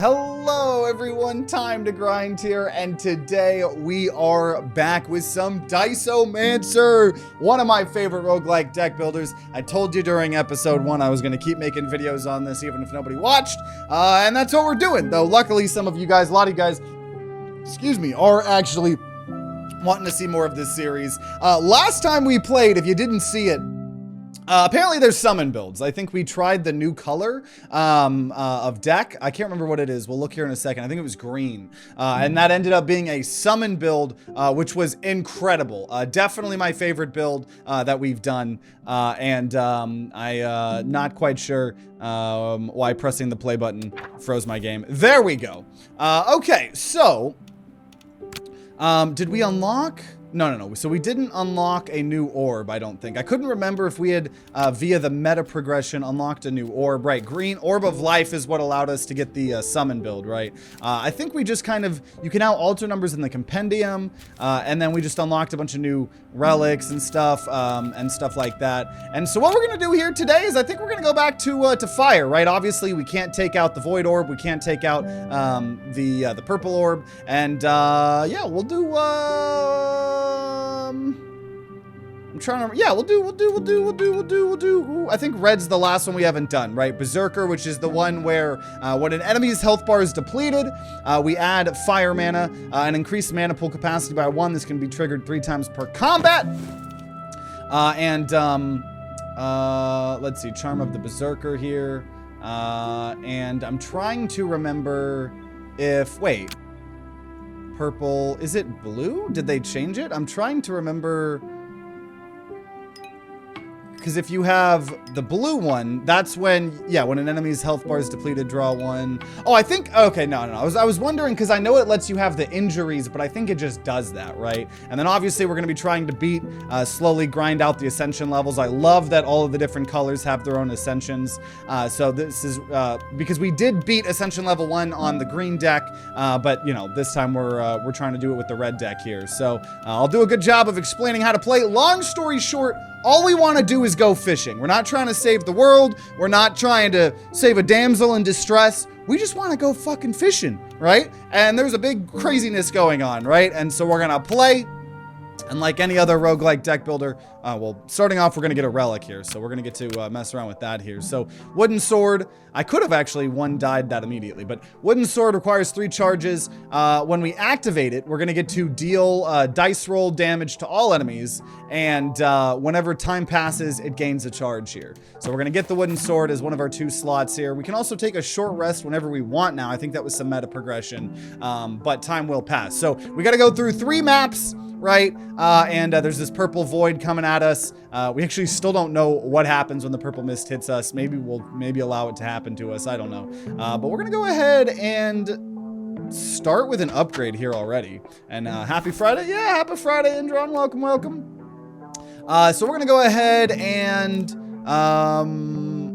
Hello everyone, TimeToGrind here, and today we are back with some DICEOMANCER, one of my favorite roguelike deck builders. I told you during episode 1 I was going to keep making videos on this even if nobody watched, and that's what we're doing, though luckily some of you guys, a lot of you guys, excuse me, are actually wanting to see more of this series. Last time we played, if you didn't see it, apparently there's summon builds. I think we tried the new color of deck. I can't remember what it is. We'll look here in a second. I think it was green. And that ended up being a summon build, which was incredible. Definitely my favorite build that we've done. I'm not quite sure why pressing the play button froze my game. There we go. Okay, so did we unlock? No. So we didn't unlock a new orb, I don't think. I couldn't remember if we had, via the meta progression, unlocked a new orb. Right, green orb of life is what allowed us to get the summon build, right? I think we just kind of, you can now alter numbers in the compendium, and then we just unlocked a bunch of new relics and stuff like that. And so what we're gonna do here today is I think we're gonna go back to fire, right? Obviously we can't take out the void orb, we can't take out the purple orb, and yeah, we'll do I'm trying to, yeah, we'll do, I think red's the last one we haven't done, right? Berserker, which is the one where when an enemy's health bar is depleted, we add fire mana and increase mana pool capacity by 1. This can be triggered 3 times per combat. Let's see, Charm of the Berserker here. And I'm trying to remember if, wait, purple, is it blue? Did they change it? I'm trying to remember, because if you have the blue one, that's when, yeah, when an enemy's health bar is depleted, draw 1. Oh, I think, okay, no. I was wondering, because I know it lets you have the injuries, but I think it just does that, right? And then obviously we're going to be trying to beat, slowly grind out the ascension levels. I love that all of the different colors have their own ascensions. So this is, because we did beat ascension level 1 on the green deck, but you know, this time we're trying to do it with the red deck here. So I'll do a good job of explaining how to play. Long story short, all we want to do is go fishing. We're not trying to save the world. We're not trying to save a damsel in distress. We just want to go fucking fishing, right? And there's a big craziness going on, right? And so we're going to play. And like any other roguelike deck builder, well, starting off, we're going to get a relic here. So we're going to get to mess around with that here. So wooden sword, I could have actually died that immediately, but wooden sword requires 3 charges. When we activate it, we're going to get to deal dice roll damage to all enemies. And whenever time passes, it gains a charge here. So we're going to get the wooden sword as one of our 2 slots here. We can also take a short rest whenever we want now. I think that was some meta progression, but time will pass. So we got to go through 3 maps. Right, and there's this purple void coming at us. We actually still don't know what happens when the purple mist hits us. Maybe we'll allow it to happen to us. I don't know. But we're gonna go ahead and start with an upgrade here already. And happy Friday, yeah, happy Friday, Indron. Welcome. So we're gonna go ahead and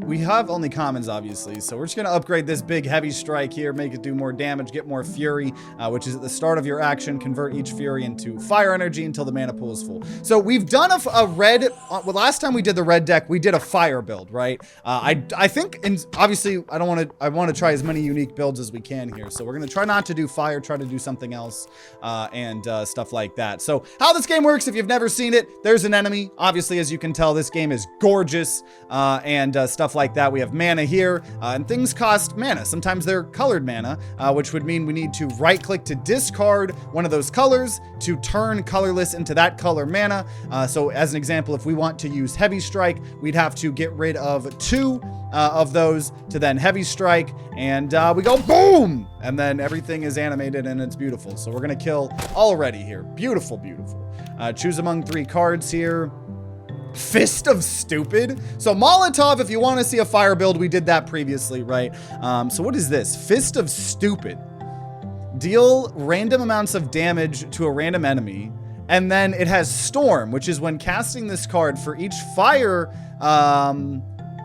we have only commons, obviously, so we're just going to upgrade this big heavy strike here, make it do more damage, get more fury, which is at the start of your action, convert each fury into fire energy until the mana pool is full. So we've done a red, well, last time we did the red deck, we did a fire build, right? I think, and obviously, I want to try as many unique builds as we can here, so we're going to try not to do fire, try to do something else, and stuff like that. So how this game works, if you've never seen it, there's an enemy. Obviously, as you can tell, this game is gorgeous, and stuff like that. We have mana here, and things cost mana. Sometimes they're colored mana, which would mean we need to right click to discard one of those colors to turn colorless into that color mana. So as an example, if we want to use heavy strike, we'd have to get rid of 2 of those to then heavy strike, and we go boom, and then everything is animated and it's beautiful. So we're gonna kill already here. Beautiful. Choose among 3 cards here. Fist of Stupid. So Molotov, if you want to see a fire build, we did that previously, right? So what is this? Fist of Stupid. Deal random amounts of damage to a random enemy, and then it has Storm, which is when casting this card for each fire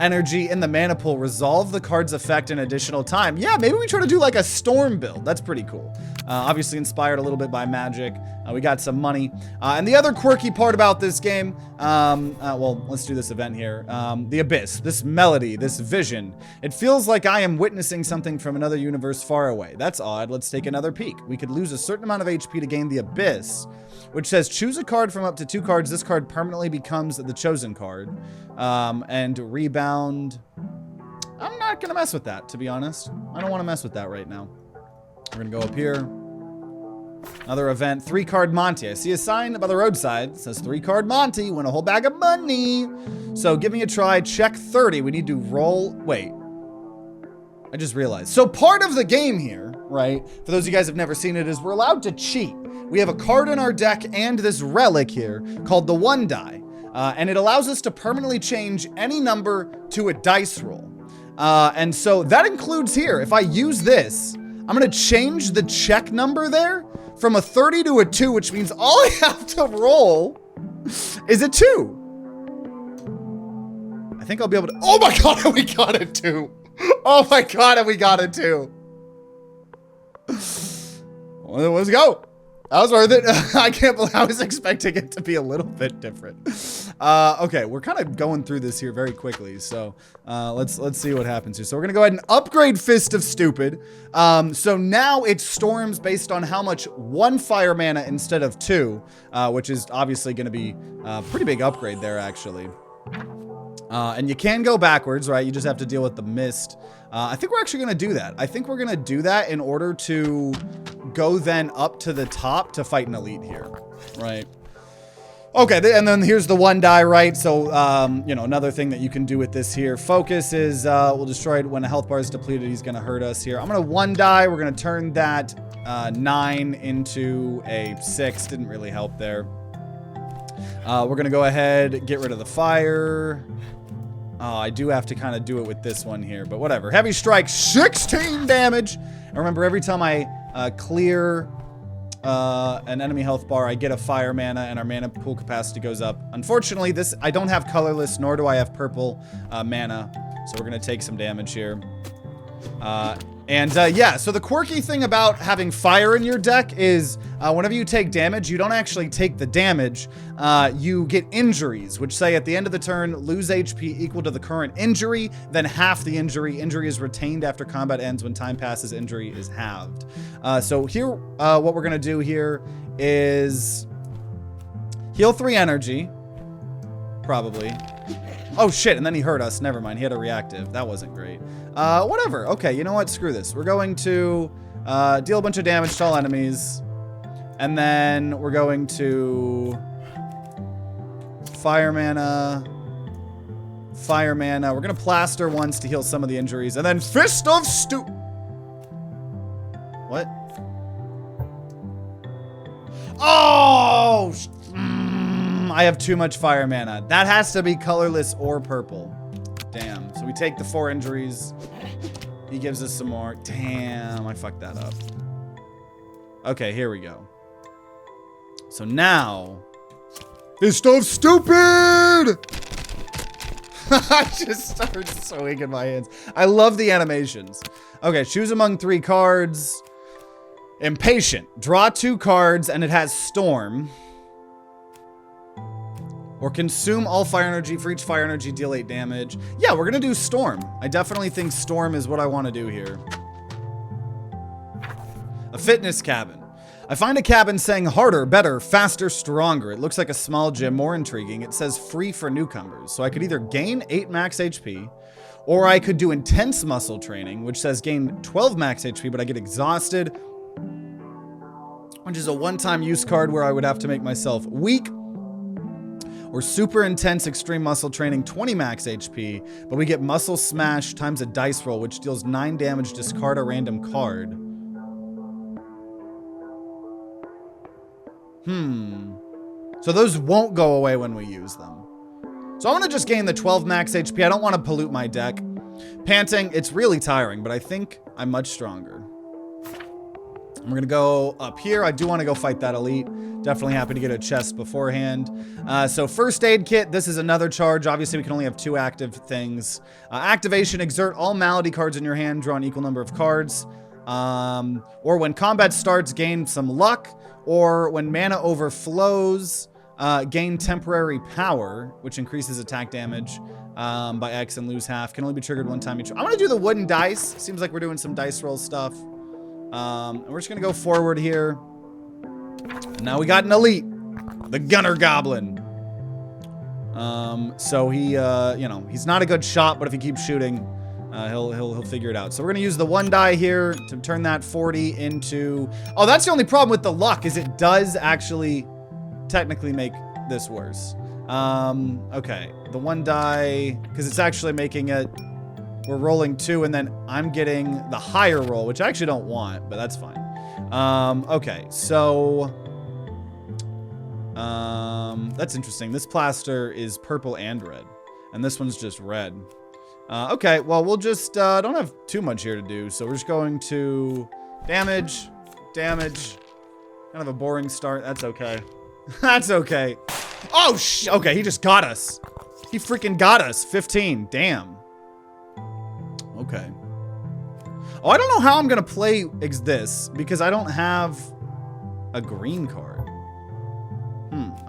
energy in the mana pool, resolve the card's effect in additional time. Yeah, maybe we try to do like a storm build. That's pretty cool. Obviously inspired a little bit by magic, We got some money. And the other quirky part about this game, well, let's do this event here. The Abyss, this melody, this vision. It feels like I am witnessing something from another universe far away. That's odd. Let's take another peek. We could lose a certain amount of HP to gain the Abyss, which says choose a card from up to 2 cards. This card permanently becomes the chosen card. And rebound. I'm not going to mess with that, to be honest. I don't want to mess with that right now. We're going to go up here. Another event, 3-card Monty. I see a sign by the roadside. It says 3-card Monty, win a whole bag of money. So give me a try, check 30. We need to roll, wait. I just realized. So part of the game here, right, for those of you guys who have never seen it, is we're allowed to cheat. We have a card in our deck and this relic here called the 1 die. And it allows us to permanently change any number to a dice roll. And so that includes here, if I use this, I'm gonna change the check number there from a 30 to a 2, which means all I have to roll is a 2. I think I'll be able to, oh my God, and we got a 2. Oh my God, and we got a 2. Well, let's go. That was worth it. I can't believe I was expecting it to be a little bit different. Okay, we're kind of going through this here very quickly, so let's see what happens here. So we're gonna go ahead and upgrade Fist of Stupid. So now it storms based on how much 1 fire mana instead of 2, which is obviously gonna be a pretty big upgrade there, actually. And you can go backwards, right? You just have to deal with the mist. I think we're actually gonna do that. I think we're gonna do that in order to go then up to the top to fight an elite here, right? Okay, and then here's the 1 die, right? So, you know, another thing that you can do with this here. Focus is, we'll destroy it when a health bar is depleted. He's gonna hurt us here. I'm gonna 1 die. We're gonna turn that 9 into a 6. Didn't really help there. We're gonna go ahead, get rid of the fire. Oh, I do have to kind of do it with this one here, but whatever. Heavy strike, 16 damage. And remember, every time I clear an enemy health bar, I get a fire mana, and our mana pool capacity goes up. Unfortunately, this I don't have colorless, nor do I have purple mana, so we're gonna take some damage here. Yeah, so the quirky thing about having fire in your deck is whenever you take damage, you don't actually take the damage. You get injuries, which say at the end of the turn, lose HP equal to the current injury, then half the injury. Injury is retained after combat ends. When time passes, injury is halved. So here, what we're going to do here is heal 3 energy, probably. Oh shit, and then he hurt us. Never mind, he had a reactive. That wasn't great. Whatever. Okay, you know what? Screw this. We're going to deal a bunch of damage to all enemies. And then we're going to fire mana. Fire mana. We're going to plaster once to heal some of the injuries. And then Fist of What? Oh! I have too much fire mana. That has to be colorless or purple. Damn. So we take the 4 injuries. He gives us some more. Damn, I fucked that up. Okay, here we go. So now... This stuff's stupid! I just started swinging my hands. I love the animations. Okay, choose among 3 cards. Impatient. Draw 2 cards, and it has Storm. Or consume all fire energy. For each fire energy, deal 8 damage. Yeah, we're gonna do Storm. I definitely think Storm is what I want to do here. A fitness cabin. I find a cabin saying harder, better, faster, stronger. It looks like a small gym, more intriguing. It says free for newcomers. So I could either gain 8 max HP, or I could do intense muscle training, which says gain 12 max HP, but I get exhausted, which is a one-time use card where I would have to make myself weak. Or super intense extreme muscle training, 20 max HP, but we get muscle smash times a dice roll, which deals 9 damage, discard a random card. So those won't go away when we use them. So I'm gonna just gain the 12 max HP. I don't want to pollute my deck. Panting, it's really tiring, but I think I'm much stronger. We're gonna go up here. I do want to go fight that elite. Definitely happy to get a chest beforehand. So first aid kit, this is another charge. Obviously we can only have 2 active things. Activation, exert all malady cards in your hand, draw an equal number of cards. Or when combat starts, gain some luck. Or when mana overflows, gain temporary power, which increases attack damage by X and lose half. Can only be triggered one time each. I'm going to do the wooden dice. Seems like we're doing some dice roll stuff. And we're just going to go forward here. And now we got an elite. The Gunner Goblin. So he, you know, he's not a good shot, but if he keeps shooting, he'll figure it out. So we're gonna use the 1 die here to turn that 40 into... Oh, that's the only problem with the luck, is it does actually technically make this worse. Okay, the 1 die, because it's actually making it... We're rolling 2, and then I'm getting the higher roll, which I actually don't want, but that's fine. Okay, so... that's interesting. This plaster is purple and red, and this one's just red. Okay, well, we'll just, don't have too much here to do, so we're just going to damage. Kind of a boring start. That's okay. That's okay. Oh, okay, he just got us. He freaking got us. 15, damn. Okay. Oh, I don't know how I'm gonna play this, because I don't have a green card.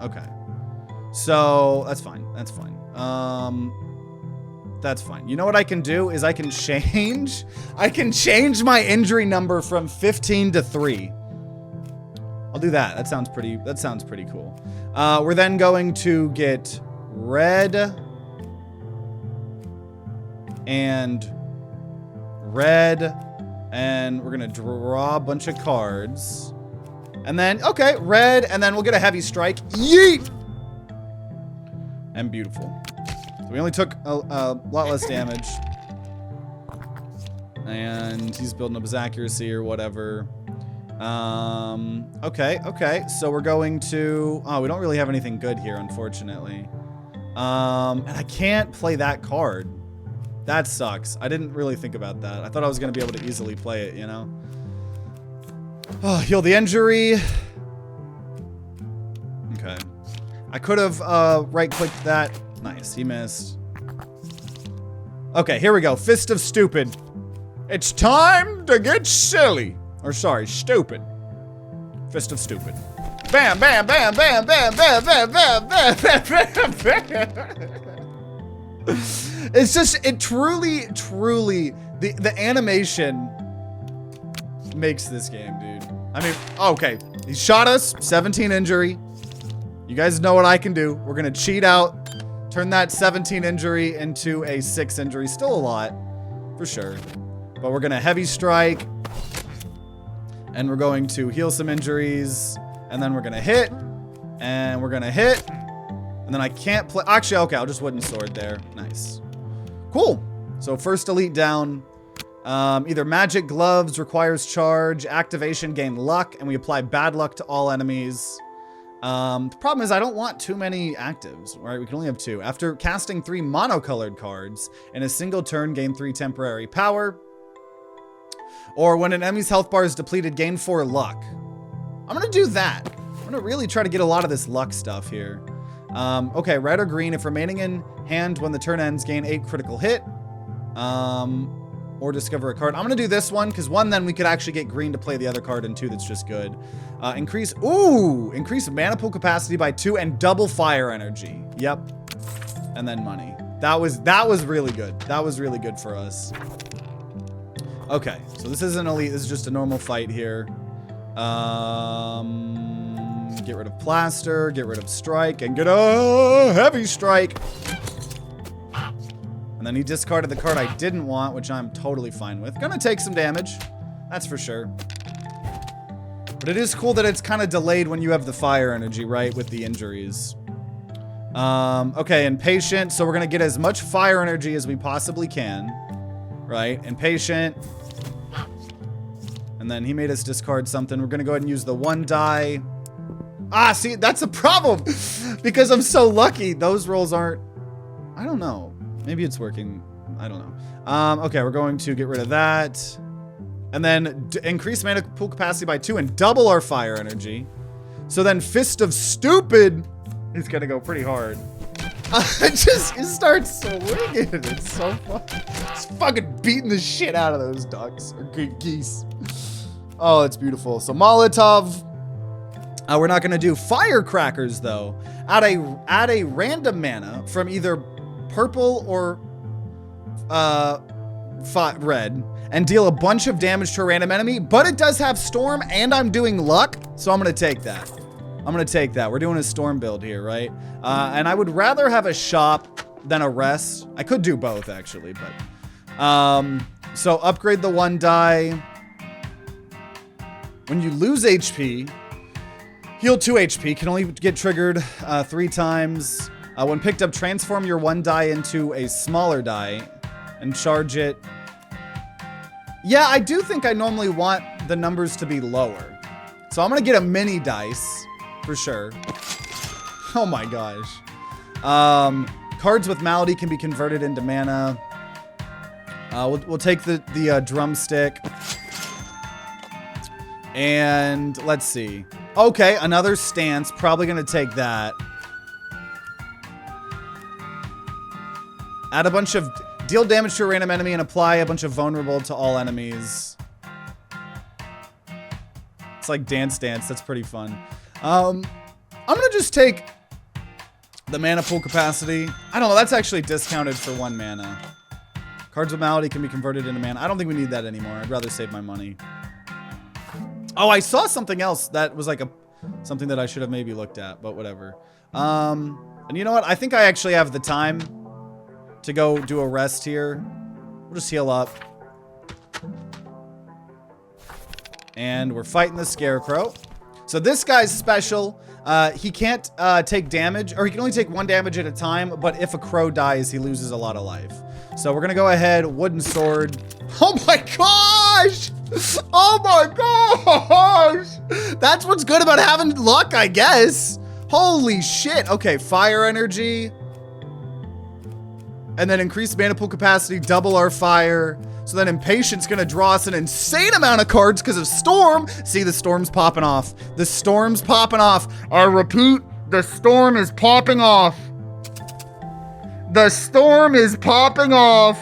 Okay. So, that's fine. That's fine. That's fine. You know what I can do is I can change my injury number from 15 to 3. I'll do that. That sounds pretty cool. We're then going to get red and we're gonna draw a bunch of cards. And then, okay, red, and then we'll get a heavy strike. Yeet! And beautiful. So we only took a lot less damage. And he's building up his accuracy or whatever. Okay. So we're going to... Oh, we don't really have anything good here, unfortunately. And I can't play that card. That sucks. I didn't really think about that. I thought I was going to be able to easily play it, you know? Oh, heal the injury. Okay. I could have right-clicked that. Nice, he missed. Okay, here we go. Fist of Stupid. It's time to get silly. Or sorry, stupid. Fist of Stupid. Bam, bam, bam, bam, bam, bam, bam, bam, bam, bam, bam, bam. It's just, it truly, the animation makes this game, dude. I mean, okay. He shot us, 17 injury. You guys know what I can do. We're gonna cheat out, turn that 17 injury into a 6 injury. Still a lot, for sure. But we're gonna heavy strike. And we're going to heal some injuries. And then we're gonna hit. And we're gonna hit. And then I can't play. Actually, okay, I'll just wooden sword there. Nice. Cool. So first elite down. Either magic gloves requires charge, activation gain luck, and we apply bad luck to all enemies. The problem is I don't want too many actives, right? We can only have 2. After casting 3 monocolored cards, in a single turn gain 3 temporary power. Or when an enemy's health bar is depleted, gain 4 luck. I'm gonna do that. I'm gonna really try to get a lot of this luck stuff here. Okay, red or green, if remaining in hand when the turn ends, gain 8 critical hit. Or discover a card. I'm gonna do this one, because 1, then we could actually get green to play the other card, and 2, that's just good. Increase mana pool capacity by 2 and double fire energy. Yep. And then money. That was really good. That was really good for us. Okay, so this isn't elite, this is just a normal fight here. Get rid of plaster, get rid of strike, and get a heavy strike. And then he discarded the card I didn't want, which I'm totally fine with. Gonna take some damage, that's for sure. But it is cool that it's kind of delayed when you have the fire energy, right, with the injuries. Okay, impatient, so we're gonna get as much fire energy as we possibly can. Right, impatient. And then he made us discard something. We're gonna go ahead and use the 1 die. Ah, see, that's a problem! Because I'm so lucky, those rolls aren't... I don't know. Maybe it's working. I don't know. Okay, we're going to get rid of that. And then increase mana pool capacity by 2 and double our fire energy. So then Fist of Stupid is gonna go pretty hard. It starts swinging. It's so fun. Just fucking beating the shit out of those ducks or geese. Oh, it's beautiful. So Molotov. We're not gonna do firecrackers though. Add a random mana from either purple or red and deal a bunch of damage to a random enemy. But it does have storm and I'm doing luck, so I'm gonna take that. We're doing a storm build here, right? And I would rather have a shop than a rest. I could do both actually, but so upgrade the 1 die. When you lose HP, heal 2 HP, can only get triggered 3 times. When picked up, transform your 1 die into a smaller die and charge it. Yeah, I do think I normally want the numbers to be lower. So I'm gonna get a mini dice for sure. Oh my gosh. Cards with malady can be converted into mana. We'll take the drumstick. And let's see. Okay, another stance. Probably gonna take that. Add a bunch of... Deal damage to a random enemy and apply a bunch of vulnerable to all enemies. It's like Dance Dance. That's pretty fun. I'm gonna just take the mana pool capacity. I don't know. That's actually discounted for 1 mana. Cards with malady can be converted into mana. I don't think we need that anymore. I'd rather save my money. Oh, I saw something else that was like something that I should have maybe looked at, but whatever. And you know what? I think I actually have the time to go do a rest here. We'll just heal up. And we're fighting the Scarecrow. So this guy's special. He can't take damage, or he can only take 1 damage at a time, but if a crow dies, he loses a lot of life. So we're gonna go ahead, wooden sword. Oh my gosh! Oh my gosh! That's what's good about having luck, I guess. Holy shit. Okay, fire energy. And then increase mana pool capacity, double our fire. So then Impatient's gonna draw us an insane amount of cards because of Storm. See, the Storm's popping off. The Storm's popping off. I repeat, the Storm is popping off. The Storm is popping off.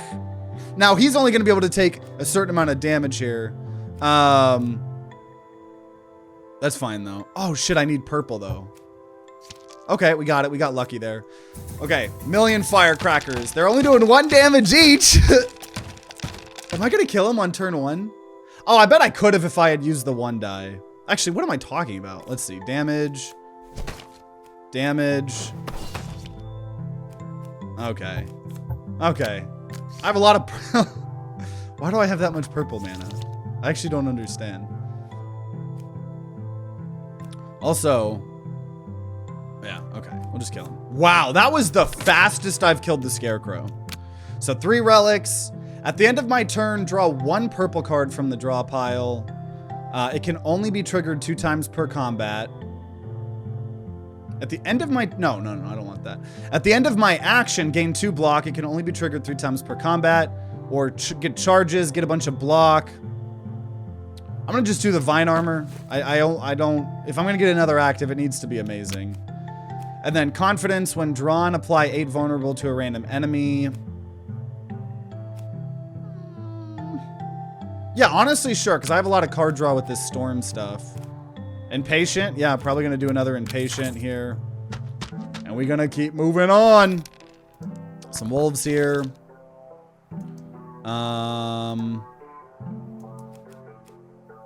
Now, he's only gonna be able to take a certain amount of damage here. That's fine though. Oh shit, I need purple though. Okay, we got it. We got lucky there. Okay, million firecrackers. They're only doing 1 damage each. Am I gonna kill him on turn 1? Oh, I bet I could have if I had used the 1 die. Actually, what am I talking about? Let's see. Damage. Damage. Okay. Okay. I have a lot of... Why do I have that much purple mana? I actually don't understand. Also... Yeah, okay. We'll just kill him. Wow, that was the fastest I've killed the Scarecrow. So 3 relics. At the end of my turn, draw 1 purple card from the draw pile. It can only be triggered 2 times per combat. At the end of my... No, I don't want that. At the end of my action, gain 2 block. It can only be triggered 3 times per combat. Or get charges, get a bunch of block. I'm gonna just do the Vine Armor. I don't... If I'm gonna get another active, it needs to be amazing. And then Confidence, when drawn, apply 8 vulnerable to a random enemy. Yeah, honestly, sure, because I have a lot of card draw with this Storm stuff. Impatient, yeah, probably gonna do another Impatient here. And we're gonna keep moving on. Some wolves here.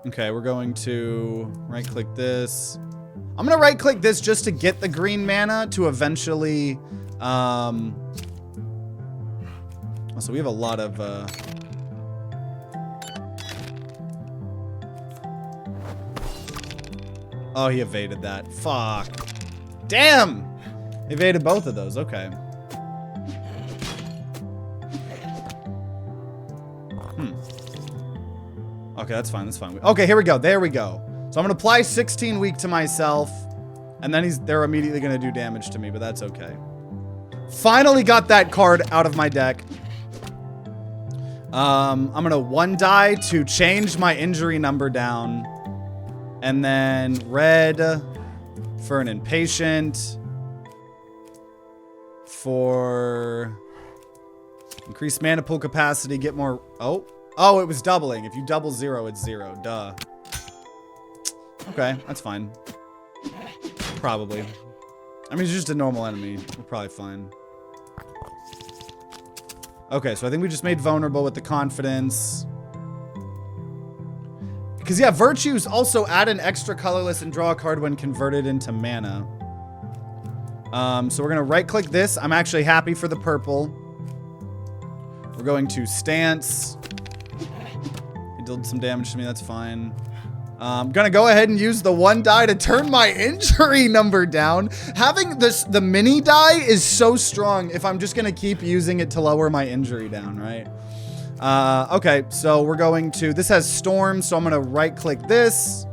Okay, we're going to right-click this. I'm gonna right-click this just to get the green mana to eventually, so we have a lot of, oh, he evaded that. Fuck. Damn! Evaded both of those, okay. Okay, that's fine, that's fine. Okay, here we go, there we go. So I'm gonna apply 16 weak to myself, and then they're immediately gonna do damage to me, but that's okay. Finally got that card out of my deck. I'm gonna 1 die to change my injury number down. And then red for an Impatient. for increased mana pool capacity, get more. Oh, it was doubling. If you double 0, it's 0. Duh. Okay, that's fine. Probably. I mean, it's just a normal enemy. We're probably fine. Okay, so I think we just made vulnerable with the confidence. Because, yeah, virtues also add an extra colorless and draw a card when converted into mana. So we're going to right-click this. I'm actually happy for the purple. We're going to stance. It dealt some damage to me. That's fine. I'm going to go ahead and use the 1 die to turn my injury number down. Having the mini die is so strong if I'm just going to keep using it to lower my injury down, right? Okay, so we're going to... This has storm, so I'm going to right-click this.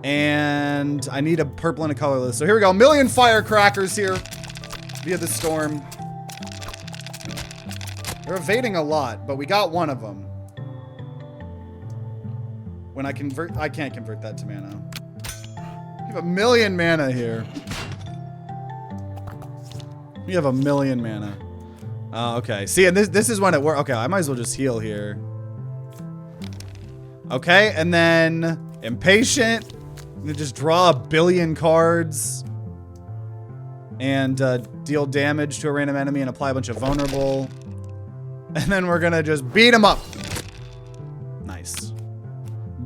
And I need a purple and a colorless. So here we go. 1,000,000 firecrackers here via the storm. They're evading a lot, but we got one of them. When I convert... I can't convert that to mana. We have 1,000,000 mana here. We have 1,000,000 mana. Okay. See, and this is when it works. Okay, I might as well just heal here. Okay, and then... Impatient. Just draw 1 billion cards. And deal damage to a random enemy and apply a bunch of vulnerable. And then we're gonna just beat him up. Nice.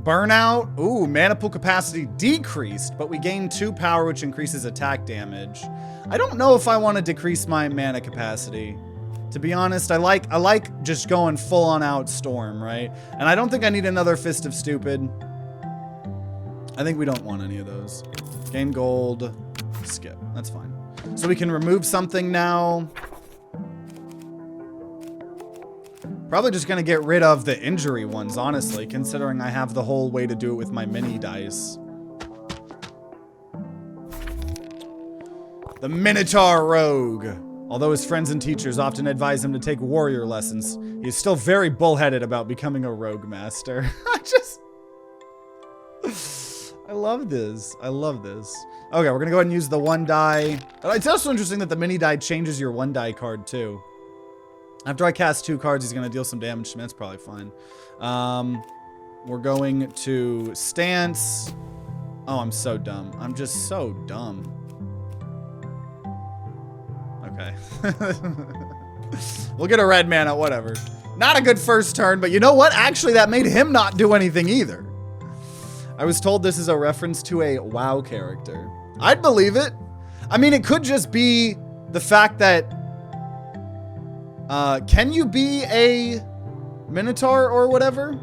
Burnout. Ooh, mana pool capacity decreased, but we gain 2 power, which increases attack damage. I don't know if I want to decrease my mana capacity. To be honest, I like just going full on out storm, right? And I don't think I need another Fist of Stupid. I think we don't want any of those. Gain gold. Skip. That's fine. So we can remove something now. Probably just going to get rid of the injury ones, honestly, considering I have the whole way to do it with my mini dice. The Minotaur Rogue. Although his friends and teachers often advise him to take warrior lessons, he's still very bullheaded about becoming a rogue master. I love this. I love this. Okay, we're going to go ahead and use the 1 die. It's also interesting that the mini die changes your 1 die card, too. After I cast 2 cards, he's going to deal some damage to me. That's probably fine. We're going to stance. Oh, I'm so dumb. I'm just so dumb. Okay. We'll get a red mana, whatever. Not a good first turn, but you know what? Actually, that made him not do anything either. I was told this is a reference to a WoW character. I'd believe it. I mean, it could just be the fact that... can you be a Minotaur or whatever?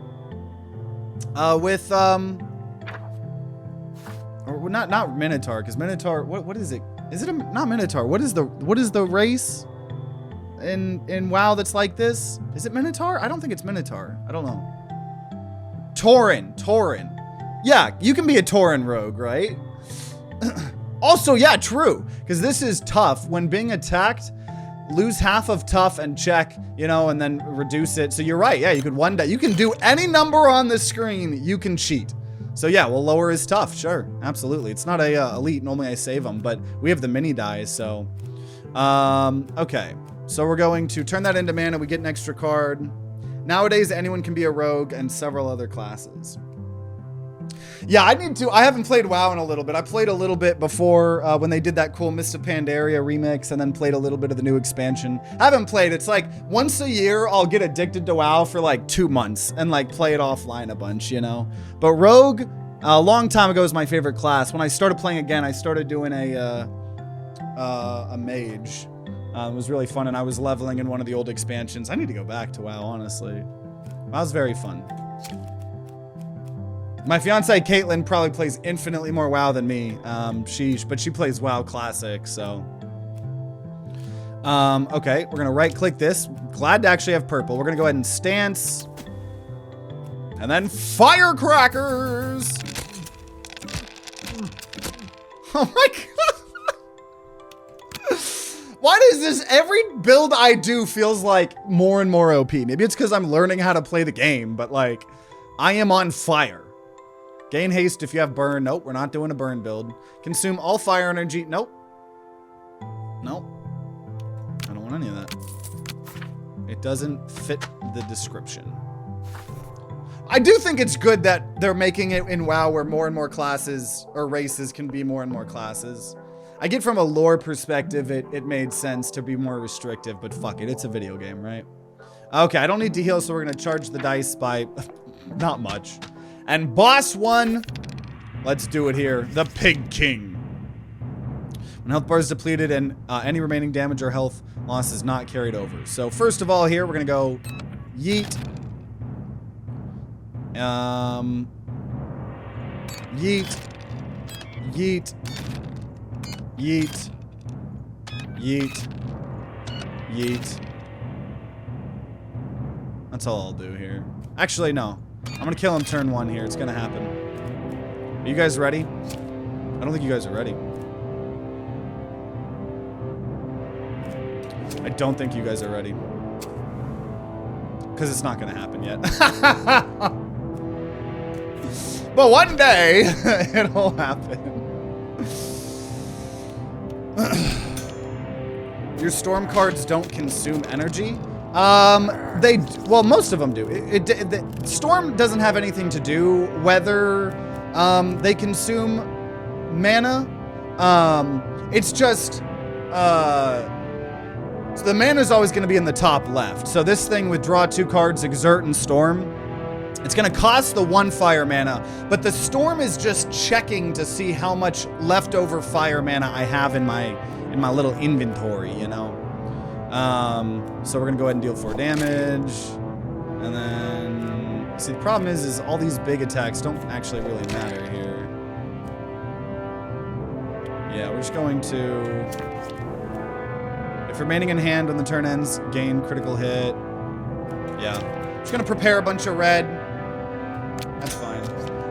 Or not Minotaur, because Minotaur, what is it? Is it not Minotaur? What is the race in WoW that's like this? Is it Minotaur? I don't think it's Minotaur. I don't know. Tauren. Yeah, you can be a Tauren rogue, right? Also, yeah, true. Because this is tough. When being attacked, lose half of tough and check, you know, and then reduce it. So you're right. Yeah, you could 1 die. You can do any number on the screen. You can cheat. So yeah, we'll lower his tough. Sure, absolutely. It's not a elite. Normally I save him, but we have the mini dies. So, okay. So we're going to turn that into mana. We get an extra card. Nowadays, anyone can be a rogue and several other classes. Yeah, I haven't played WoW in a little bit. I played a little bit before when they did that cool Mist of Pandaria remix, and then played a little bit of the new expansion. I haven't played. It's like once a year I'll get addicted to WoW for like 2 months and like play it offline a bunch, you know. But Rogue, a long time ago, was my favorite class. When I started playing again, I started doing a mage. It was really fun, and I was leveling in one of the old expansions. I need to go back to WoW, honestly. WoW's very fun. My fiance Caitlin probably plays infinitely more WoW than me. But she plays WoW Classic, so. Okay, we're gonna right-click this. Glad to actually have purple. We're gonna go ahead and stance. And then firecrackers! Oh my god! Why does this, every build I do feels like more and more OP? Maybe it's because I'm learning how to play the game, but like, I am on fire. Gain haste if you have burn. Nope, we're not doing a burn build. Consume all fire energy. Nope. Nope. want any of that. It doesn't fit the description. I do think it's good that they're making it in WoW where more and more classes or races can be more and more classes. I get from a lore perspective, it made sense to be more restrictive, but fuck it, it's a video game, right? Okay, I don't need to heal, so we're gonna charge the dice by not much. And boss one, let's do it here. The Pig King. When health bar is depleted and any remaining damage or health loss is not carried over. So first of all here, we're gonna go yeet. Yeet. Yeet. Yeet. Yeet. Yeet. That's all I'll do here. Actually, no. I'm gonna kill him turn one here. It's gonna happen. Are you guys ready? I don't think you guys are ready. I don't think you guys are ready. Because it's not gonna happen yet. But one day, it'll happen. Your storm cards don't consume energy. Well, most of them do. Storm doesn't have anything to do whether they consume mana. It's just so the mana is always going to be in the top left. So this thing with draw 2 cards, exert and storm, it's going to cost the 1 fire mana, but the storm is just checking to see how much leftover fire mana I have in my little inventory, you know. So we're gonna go ahead and deal 4 damage, and then see the problem is all these big attacks don't actually really matter here. Yeah, we're just going to, if remaining in hand when the turn ends, gain critical hit. Yeah, just gonna prepare a bunch of red. That's fine.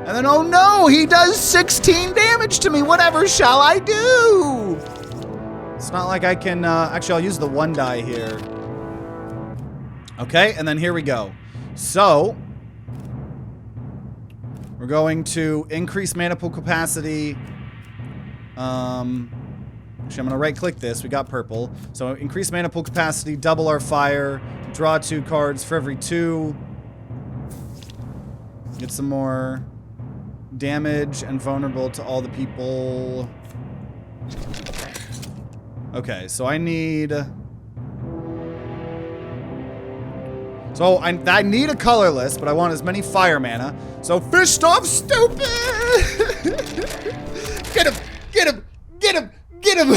And then, oh no, he does 16 damage to me. Whatever shall I do? It's not like I can, actually I'll use the 1 die here. Okay, and then here we go. So, we're going to increase mana pool capacity. Actually, I'm gonna right click this, we got purple. So increase mana pool capacity, double our fire, draw 2 cards for every 2. Get some more damage and vulnerable to all the people. Okay, so I need... So I need a colorless, but I want as many fire mana. So fish stuff, stupid! Get him! Get him! Get him! Get him!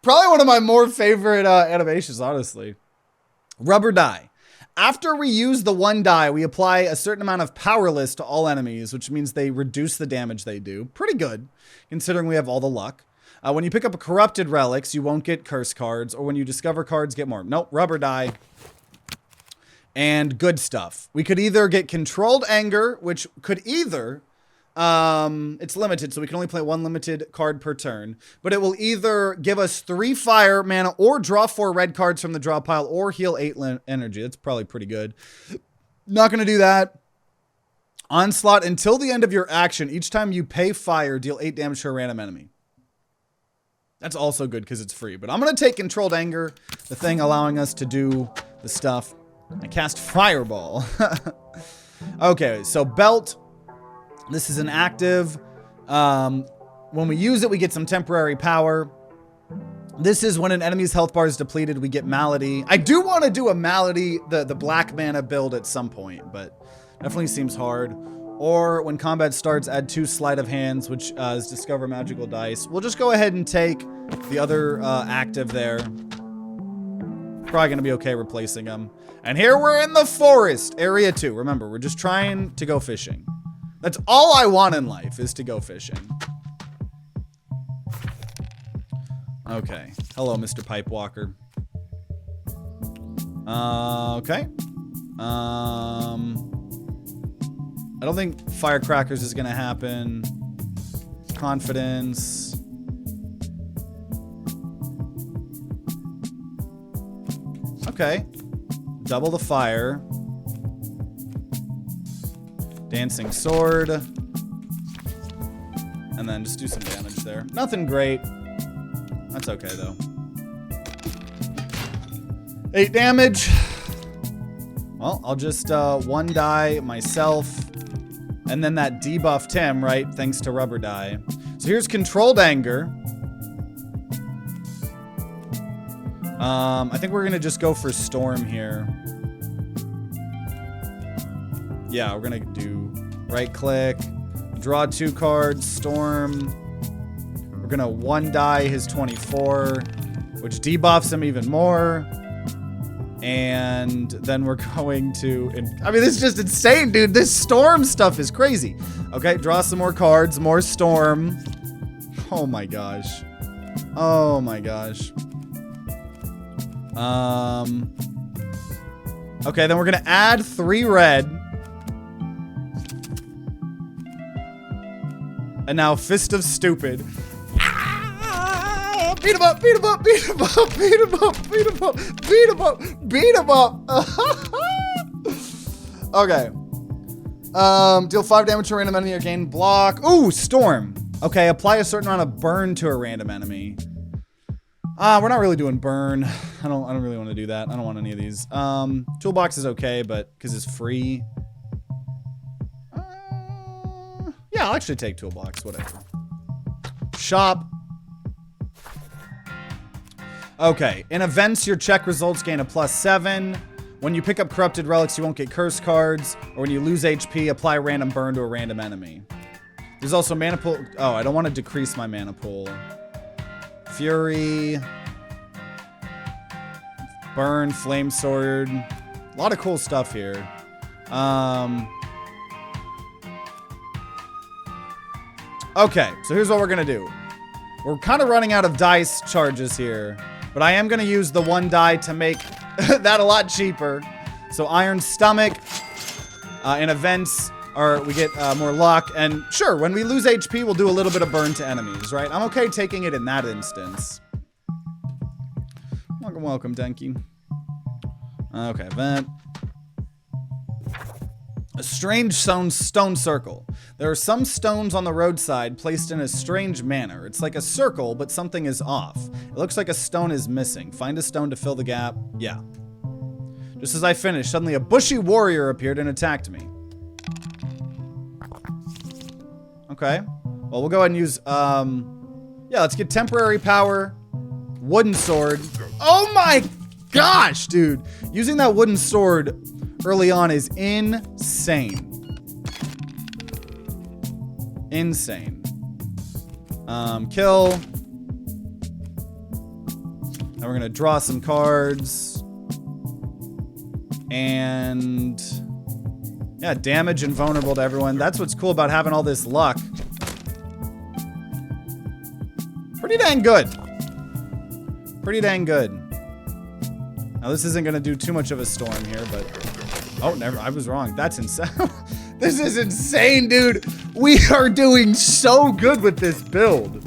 Probably one of my more favorite animations, honestly. Rubber die. After we use the 1 die, we apply a certain amount of powerless to all enemies, which means they reduce the damage they do. Pretty good, considering we have all the luck. When you pick up a corrupted relics, you won't get curse cards, or when you discover cards, get more. Nope, rubber die. And good stuff. We could either get controlled anger, which could either, it's limited, so we can only play 1 limited card per turn, but it will either give us 3 fire mana, or draw 4 red cards from the draw pile, or heal 8 energy. That's probably pretty good. Not gonna do that. Onslaught, until the end of your action, each time you pay fire, deal 8 damage to a random enemy. That's also good because it's free. But I'm going to take Controlled Anger, the thing allowing us to do the stuff. I cast Fireball. Okay, so Belt. This is an active. When we use it, we get some temporary power. This is when an enemy's health bar is depleted, we get Malady. I do want to do a Malady, the black mana build at some point, but definitely seems hard. Or when combat starts, add 2 sleight of hands, which is discover magical dice. We'll just go ahead and take the other active there. Probably going to be okay replacing them. And here we're in the forest, area 2. Remember, we're just trying to go fishing. That's all I want in life, is to go fishing. Okay. Hello, Mr. Pipewalker. Okay. I don't think firecrackers is gonna happen. Confidence. Okay. Double the fire. Dancing sword. And then just do some damage there. Nothing great. That's okay though. 8 damage. Well, I'll just 1 die myself. And then that debuffed him, right? Thanks to rubber die. So here's controlled anger. I think we're gonna just go for storm here. Yeah, we're gonna do right click, draw 2 cards, storm. We're gonna 1 die his 24, which debuffs him even more. And then we're going to, I mean, this is just insane, dude. This storm stuff is crazy. Okay, draw some more cards, more storm. Oh my gosh. Oh my gosh. Okay, then we're gonna add 3 red. And now Fist of Stupid. Ah! Beat him up, beat him up, beat him up, beat him up, beat him up, beat him up, beat him up. Okay. Deal 5 damage to a random enemy or gain block. Ooh, Storm. Okay, apply a certain amount of burn to a random enemy. We're not really doing burn. I don't really want to do that. I don't want any of these. Toolbox is okay, but because it's free. Yeah, I'll actually take toolbox, whatever. Shop. Okay, in events, your check results gain a +7. When you pick up corrupted relics, you won't get curse cards. Or when you lose HP, apply random burn to a random enemy. There's also mana pool. Oh, I don't want to decrease my mana pool. Fury. Burn, flame sword. A lot of cool stuff here. Okay, so here's what we're gonna do. We're kind of running out of dice charges here, but I am gonna use the 1 die to make that a lot cheaper. So Iron Stomach, in events, we get more luck, and sure, when we lose HP, we'll do a little bit of burn to enemies, right? I'm okay taking it in that instance. Welcome, welcome, Denki. Okay, event. A strange stone circle. There are some stones on the roadside placed in a strange manner. It's like a circle, but something is off. It looks like a stone is missing. Find a stone to fill the gap. Yeah. Just as I finished, suddenly a bushy warrior appeared and attacked me. Okay. Well, we'll go ahead and use, yeah, let's get temporary power. Wooden sword. Oh my gosh, dude. Using that wooden sword early on is insane. Insane. Kill. Now we're gonna draw some cards. And yeah, damage and vulnerable to everyone. That's what's cool about having all this luck. Pretty dang good. Pretty dang good. Now this isn't gonna do too much of a storm here, but oh, never. I was wrong. That's insane. This is insane, dude. We are doing so good with this build.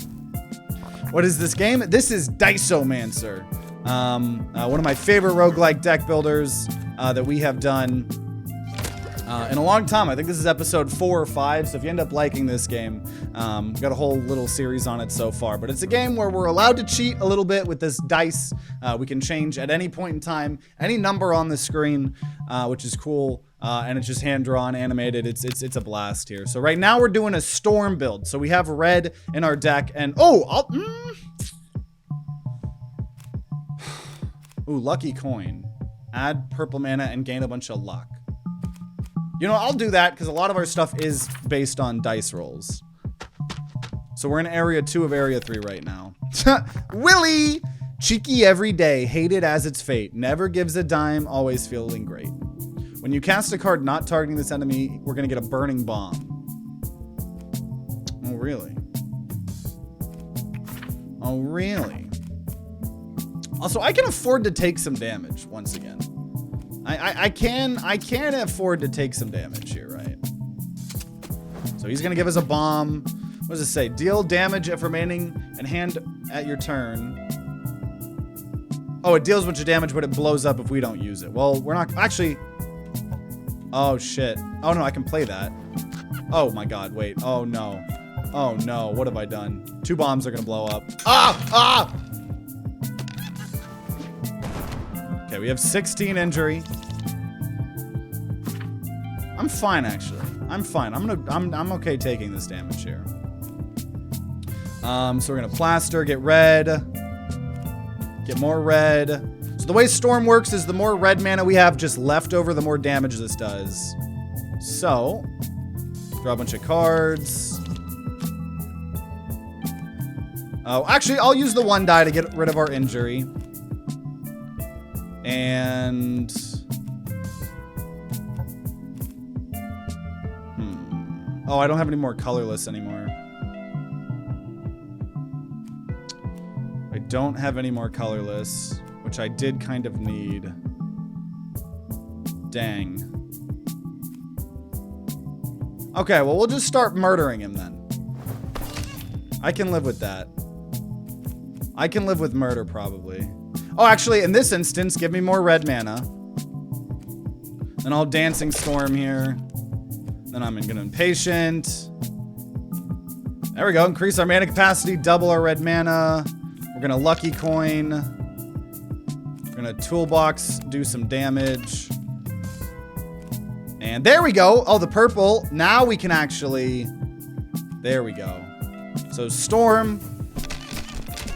What is this game? This is DICEOMANCER. One of my favorite roguelike deck builders that we have done in a long time. I think this is episode 4 or 5, so if you end up liking this game, we've got a whole little series on it so far. But it's a game where we're allowed to cheat a little bit with this dice. We can change at any point in time, any number on the screen, which is cool. And it's just hand-drawn, animated. It's a blast here. So right now we're doing a storm build. So we have red in our deck, and ooh, lucky coin. Add purple mana and gain a bunch of luck. You know, I'll do that because a lot of our stuff is based on dice rolls. So we're in area 2 of area 3 right now. Willy! Cheeky every day, hated as its fate. Never gives a dime, always feeling great. When you cast a card not targeting this enemy, we're gonna get a burning bomb. Oh, really? Oh, really? Also, I can afford to take some damage once again. I can afford to take some damage here, right? So he's gonna give us a bomb. What does it say? Deal damage if remaining in hand at your turn. Oh, it deals a bunch of damage, but it blows up if we don't use it. Well, we're not actually. Oh shit. Oh no, I can play that. Oh my god, wait. Oh no. Oh no, what have I done? 2 bombs are gonna blow up. Ah! Ah! Okay, we have 16 injury. I'm fine, actually. I'm fine. I'm okay taking this damage here. So we're gonna plaster, get red, get more red. So the way Storm works is the more red mana we have just left over, the more damage this does. So, draw a bunch of cards. Oh, actually, I'll use the 1 die to get rid of our injury. And... Oh, I don't have any more colorless anymore. I don't have any more colorless, which I did kind of need. Dang. Okay, well, we'll just start murdering him then. I can live with that. I can live with murder, probably. Oh, actually, in this instance, give me more red mana. Then I'll Dancing Storm here. Then I'm gonna Impatient. There we go. Increase our mana capacity, double our red mana. We're gonna Lucky Coin. We're gonna Toolbox, do some damage. And there we go. Oh, the purple. Now we can actually... There we go. So Storm.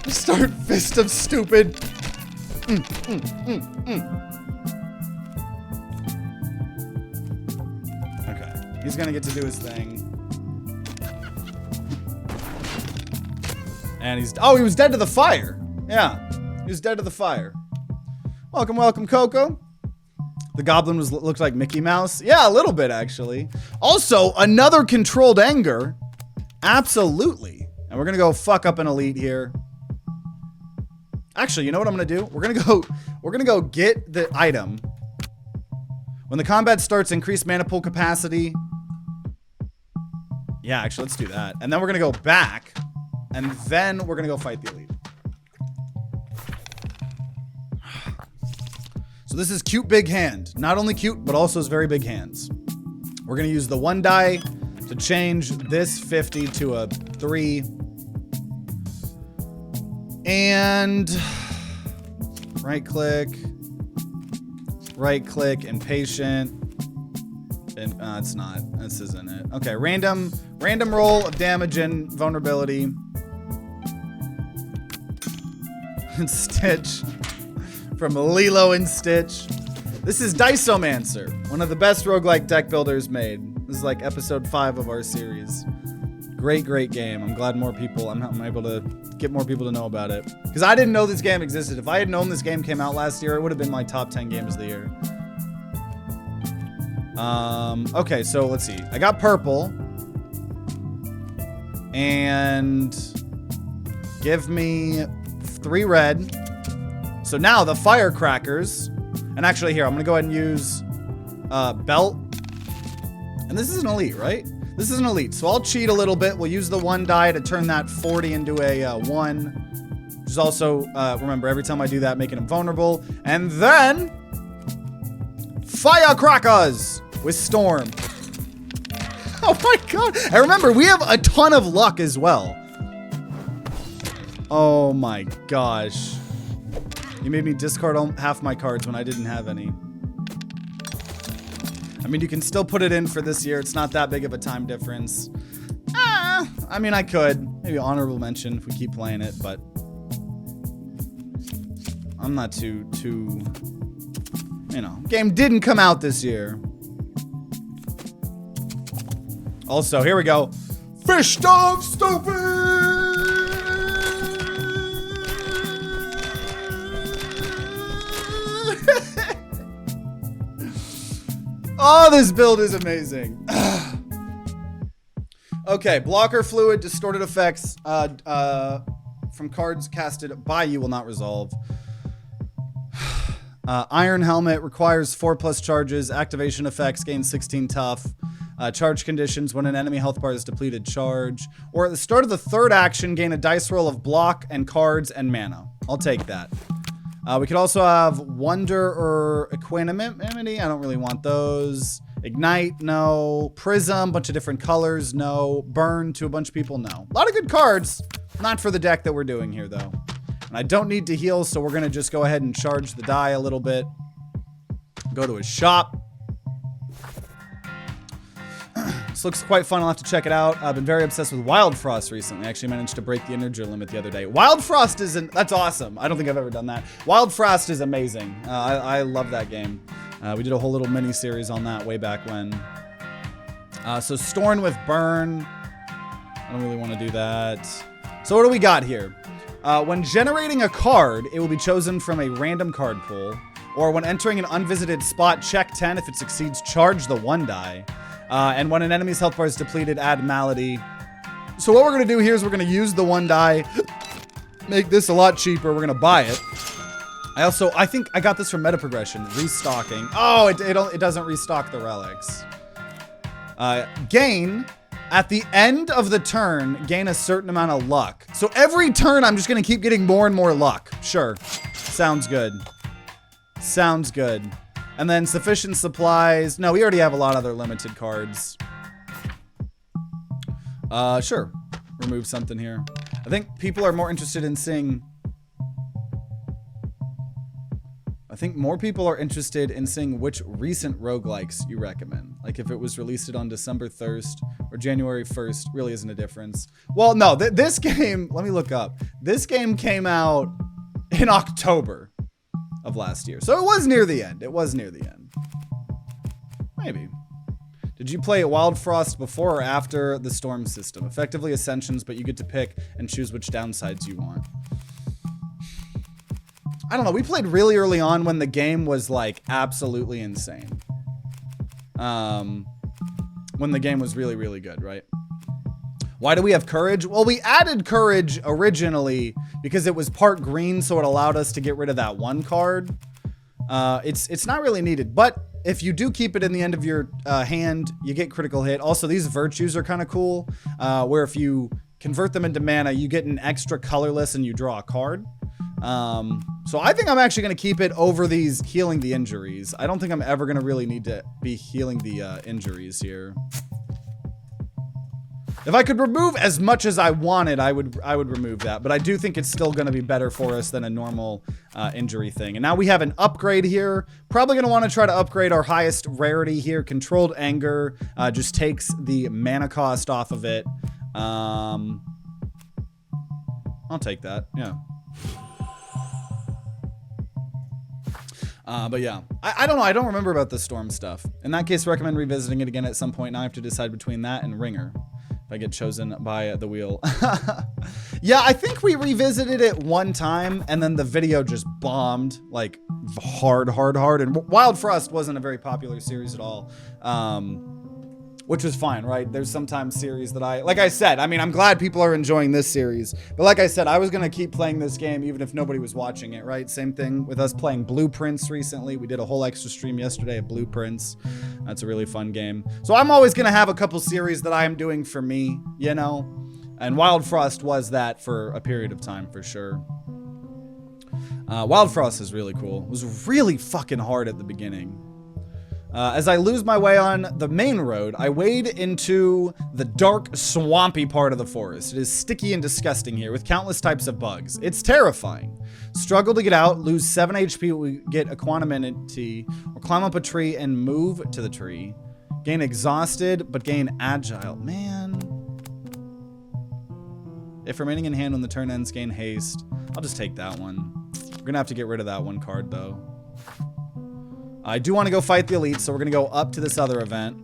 Start Fist of Stupid. Okay. He's gonna get to do his thing. And he's... Oh, he was dead to the fire. Yeah. He was dead to the fire. Welcome, welcome, Coco. The goblin looked like Mickey Mouse. Yeah, a little bit, actually. Also, another controlled anger. Absolutely. And we're gonna go fuck up an elite here. Actually, you know what I'm gonna do? We're gonna go get the item. When the combat starts, increase mana pool capacity. Yeah, actually, let's do that. And then we're gonna go back. And then we're gonna go fight the elite. So this is cute big hand. Not only cute, but also has very big hands. We're gonna use the 1 die to change this 50 to a 3. And right click, Impatient. And it's not. This isn't it. Okay, random roll of damage and vulnerability. Stitch. From Lilo and Stitch. This is Diceomancer, one of the best roguelike deck builders made. This is like episode 5 of our series. Great, great game. I'm glad more people, I'm able to get more people to know about it. Because I didn't know this game existed. If I had known this game came out last year, it would have been my top 10 games of the year. Okay, so let's see. I got purple. And give me 3 red. So now the firecrackers, and actually here, I'm gonna go ahead and use belt. And this is an elite, right? This is an elite, so I'll cheat a little bit. We'll use the 1 die to turn that 40 into a 1. Which is also, remember, every time I do that, making him vulnerable. And then, firecrackers with Storm. Oh my god. And remember, we have a ton of luck as well. Oh my gosh. You made me discard half my cards when I didn't have any. I mean, you can still put it in for this year. It's not that big of a time difference. I mean, I could. Maybe honorable mention if we keep playing it, but... I'm not too... You know, game didn't come out this year. Also, here we go. Fist of Stupid! Oh, this build is amazing. Okay, blocker fluid, distorted effects from cards casted by you will not resolve. Iron Helmet requires 4+ charges. Activation effects gain 16 tough. Charge conditions when an enemy health bar is depleted, charge. Or at the start of the 3rd action, gain a dice roll of block and cards and mana. I'll take that. We could also have Wonder or Equanimity. I don't really want those. Ignite, no. Prism, bunch of different colors, no. Burn to a bunch of people, no. A lot of good cards. Not for the deck that we're doing here, though. And I don't need to heal, so we're going to just go ahead and charge the die a little bit. Go to his shop. This looks quite fun. I'll have to check it out. I've been very obsessed with Wild Frost recently. I actually managed to break the integer limit the other day. Wild Frost that's awesome. I don't think I've ever done that. Wild Frost is amazing. I love that game. We did a whole little mini series on that way back when. So Storm with Burn. I don't really want to do that. So what do we got here? When generating a card, it will be chosen from a random card pool. Or when entering an unvisited spot, check 10. If it succeeds, charge the 1 die. And when an enemy's health bar is depleted, add Malady. So what we're going to do here is we're going to use the 1 die, make this a lot cheaper. We're going to buy it. I think I got this from meta progression, restocking. Oh, it doesn't restock the relics. Gain, at the end of the turn, gain a certain amount of luck. So every turn, I'm just going to keep getting more and more luck. Sure. Sounds good. Sounds good. And then sufficient supplies. No, we already have a lot of other limited cards. Sure. Remove something here. I think people are more interested in seeing... I think more people are interested in seeing which recent roguelikes you recommend. Like if it was released on December 1st or January 1st, really isn't a difference. Well, no, this game, let me look up. This game came out in October of last year. So it was near the end. It was near the end. Maybe. Did you play Wild Frost before or after the Storm system? Effectively Ascensions, but you get to pick and choose which downsides you want. I don't know. We played really early on when the game was like absolutely insane. When the game was really, really good, right? Why do we have courage? Well, we added courage originally because it was part green, so it allowed us to get rid of that 1 card. It's not really needed, but if you do keep it in the end of your hand, you get critical hit. Also, these virtues are kind of cool, where if you convert them into mana, you get an extra colorless and you draw a card. So I think I'm actually going to keep it over these healing the injuries. I don't think I'm ever going to really need to be healing the injuries here. If I could remove as much as I wanted, I would remove that. But I do think it's still going to be better for us than a normal injury thing. And now we have an upgrade here. Probably going to want to try to upgrade our highest rarity here. Controlled Anger just takes the mana cost off of it. I'll take that. Yeah. But yeah, I don't know. I don't remember about the Storm stuff. In that case, recommend revisiting it again at some point. Now I have to decide between that and Ringer. I get chosen by the wheel. Yeah, I think we revisited it one time and then the video just bombed like hard. And Wild Frost wasn't a very popular series at all. Which was fine, right? There's sometimes series that like I said, I mean, I'm glad people are enjoying this series, but like I said, I was going to keep playing this game even if nobody was watching it, right? Same thing with us playing Blueprints recently. We did a whole extra stream yesterday of Blueprints. That's a really fun game. So I'm always going to have a couple series that I am doing for me, you know? And Wild Frost was that for a period of time for sure. Wild Frost is really cool. It was really fucking hard at the beginning. As I lose my way on the main road, I wade into the dark, swampy part of the forest. It is sticky and disgusting here, with countless types of bugs. It's terrifying. Struggle to get out, lose 7 HP, we get equanimity, or climb up a tree and move to the tree. Gain exhausted, but gain agile. Man. If remaining in hand when the turn ends, gain haste. I'll just take that one. We're gonna have to get rid of that one card, though. I do want to go fight the elite, so we're going to go up to this other event.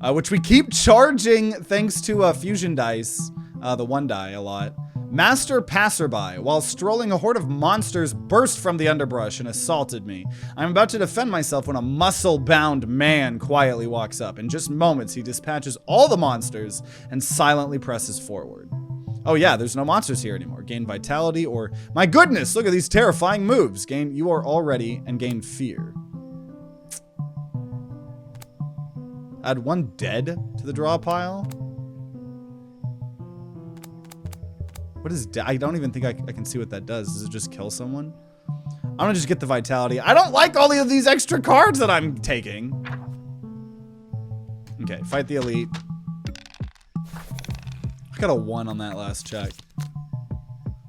Which we keep charging thanks to Fusion Dice, the 1 die a lot. Master Passerby. While strolling, a horde of monsters burst from the underbrush and assaulted me. I'm about to defend myself when a muscle-bound man quietly walks up. In just moments, he dispatches all the monsters and silently presses forward. Oh yeah, there's no monsters here anymore. Gain vitality or... My goodness, look at these terrifying moves. Gain you are already and gain fear. Add 1 dead to the draw pile. What is dead? I don't even think I can see what that does. Does it just kill someone? I'm gonna just get the vitality. I don't like all of these extra cards that I'm taking. Okay, fight the elite. I got a 1 on that last check.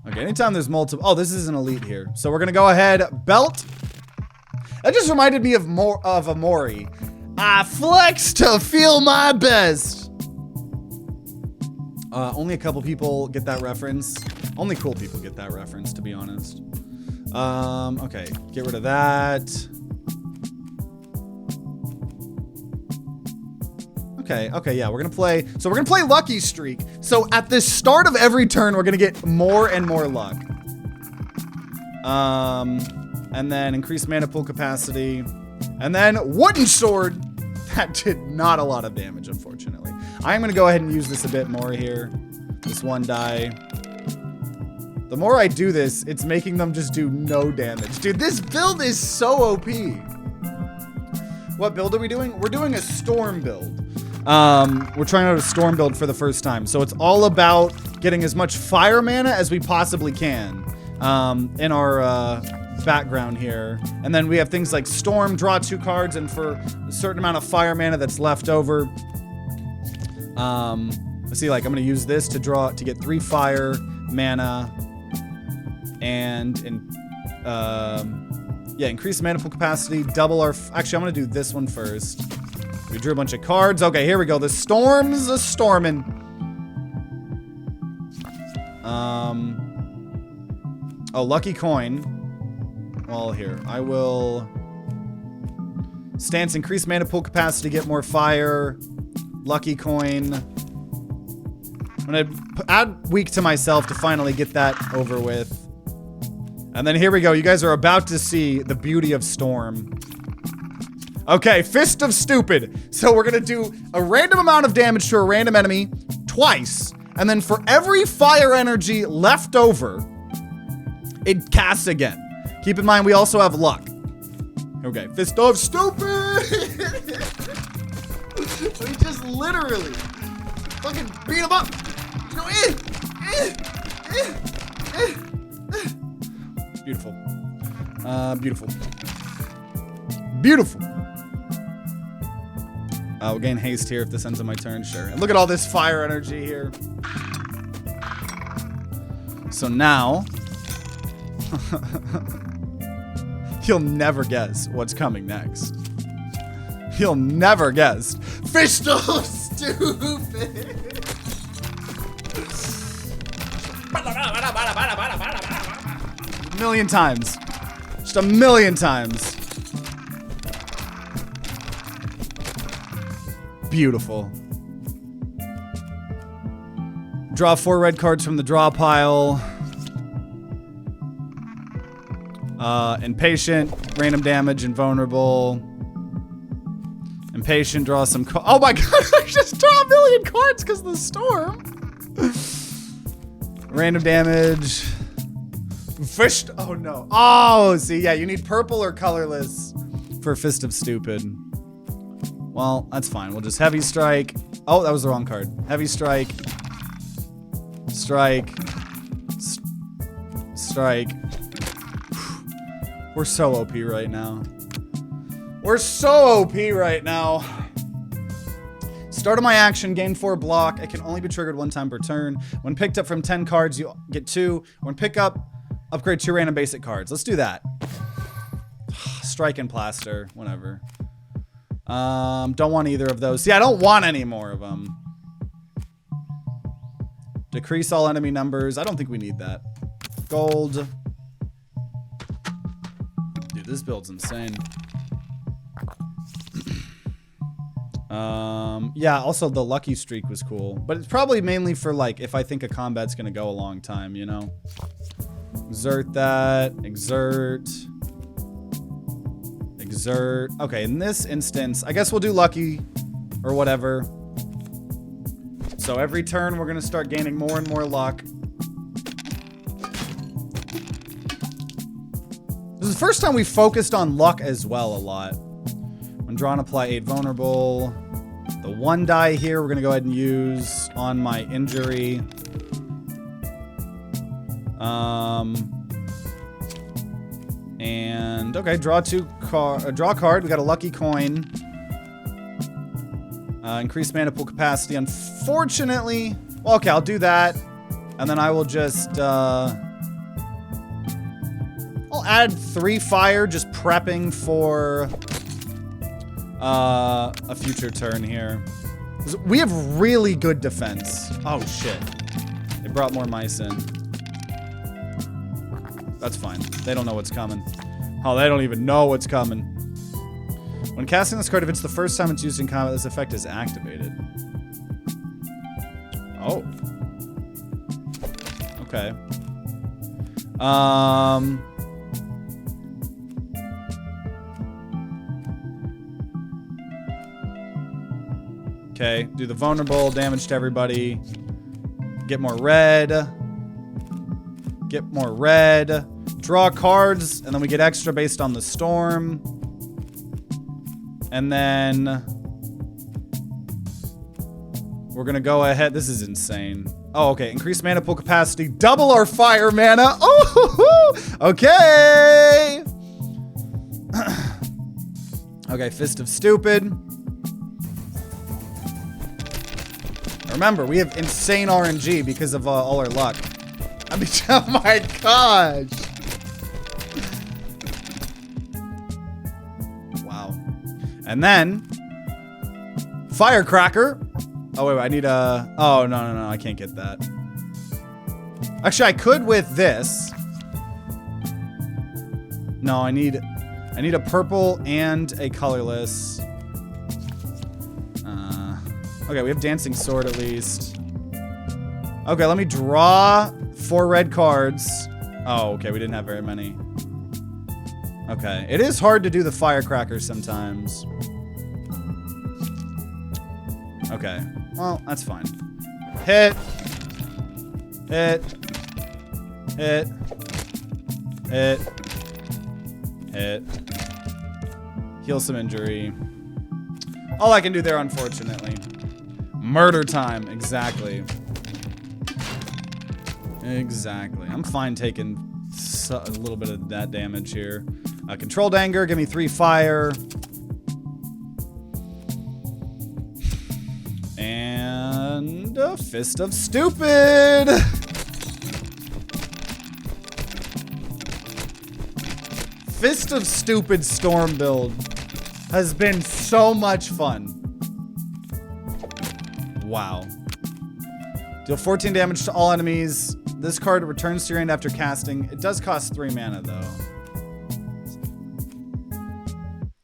Okay, anytime there's multiple... Oh, this is an elite here. So we're going to go ahead. Belt. That just reminded me of Amori. I flex to feel my best. Only a couple people get that reference. Only cool people get that reference, to be honest. Okay, get rid of that. Okay, yeah, we're gonna play. So we're gonna play Lucky Streak. So at the start of every turn, we're gonna get more and more luck. And then increase mana pool capacity. And then Wooden Sword. That did not a lot of damage, unfortunately. I'm gonna go ahead and use this a bit more here. This one die. The more I do this, it's making them just do no damage. Dude, this build is so OP. What build are we doing? We're doing a Storm build. We're trying out a Storm build for the first time. So it's all about getting as much fire mana as we possibly can in our background here. And then we have things like Storm, draw 2 cards, and for a certain amount of fire mana that's left over. Let's see, like I'm gonna use this to get 3 fire mana and yeah, increase mana pool capacity, double our... Actually, I'm gonna do this one first. We drew a bunch of cards. Okay, here we go. The Storm's a stormin'. Oh, lucky coin. Well, here. I will... Stance, increase mana pool capacity, get more fire. Lucky coin. I'm gonna add weak to myself to finally get that over with. And then here we go. You guys are about to see the beauty of Storm. Okay, Fist of Stupid. So we're gonna do a random amount of damage to a random enemy twice. And then for every fire energy left over, it casts again. Keep in mind, we also have luck. Okay, Fist of Stupid! We just literally fucking beat him up. Go Beautiful. Beautiful. Beautiful. We'll gain haste here if this ends on my turn, sure. And look at all this fire energy here. So now... You'll never guess what's coming next. You'll never guess. Fist of Stupid! A million times. Just a million times. Beautiful. Draw 4 red cards from the draw pile. Impatient, random damage, invulnerable. Impatient, draw some oh my god, I just draw a million cards because of the storm. Random damage. Fist, oh no. Oh, see, yeah, you need purple or colorless for Fist of Stupid. Well, that's fine. We'll just heavy strike. Oh, that was the wrong card. Heavy strike. Strike. Strike. We're so OP right now. We're so OP right now. Start of my action, gain 4 block. It can only be triggered 1 time per turn. When picked up from 10 cards, you get 2. When pick up, upgrade 2 random basic cards. Let's do that. Strike and plaster, whatever. Don't want either of those. See, I don't want any more of them. Decrease all enemy numbers. I don't think we need that. Gold. Dude, this build's insane. Yeah, also the lucky streak was cool. But it's probably mainly for, like, if I think a combat's gonna go a long time, you know? Exert that. Exert. Exert. Okay, in this instance, I guess we'll do lucky or whatever. So every turn, we're gonna start gaining more and more luck. This is the first time we focused on luck as well a lot. When drawn, apply 8 vulnerable. The 1 die here, we're gonna go ahead and use on my injury. And okay, draw a card. We got a lucky coin. Increase mana pool capacity. Unfortunately, well, okay, I'll do that, and then I will just add 3 fire, just prepping for a future turn here. We have really good defense. Oh, shit. They brought more mice in. That's fine. They don't know what's coming. Oh, they don't even know what's coming. When casting this card, if it's the first time it's used in combat, this effect is activated. Oh. Okay. Okay, do the vulnerable, damage to everybody. Get more red. Get more red. Draw cards, and then we get extra based on the storm. And then we're gonna go ahead. This is insane. Oh, okay. Increase mana pool capacity. Double our fire mana. Oh, okay. Okay, Fist of Stupid. Remember, we have insane RNG because of all our luck. I mean, oh my gosh. Wow. And then, Firecracker. Oh, wait, I need a... Oh, no, I can't get that. Actually, I could with this. No, I need a purple and a colorless. Okay, we have Dancing Sword at least. Okay, let me draw 4 red cards. Oh, okay, we didn't have very many. Okay, it is hard to do the Firecracker sometimes. Okay, well, that's fine. Hit. Hit. Hit. Hit. Hit. Heal some injury. All I can do there, unfortunately. Murder time, exactly. Exactly. I'm fine taking a little bit of that damage here. Controlled Anger, give me 3 fire. And a Fist of Stupid. Fist of Stupid Storm build has been so much fun. Wow. Deal 14 damage to all enemies. This card returns to your hand after casting. It does cost 3 mana, though.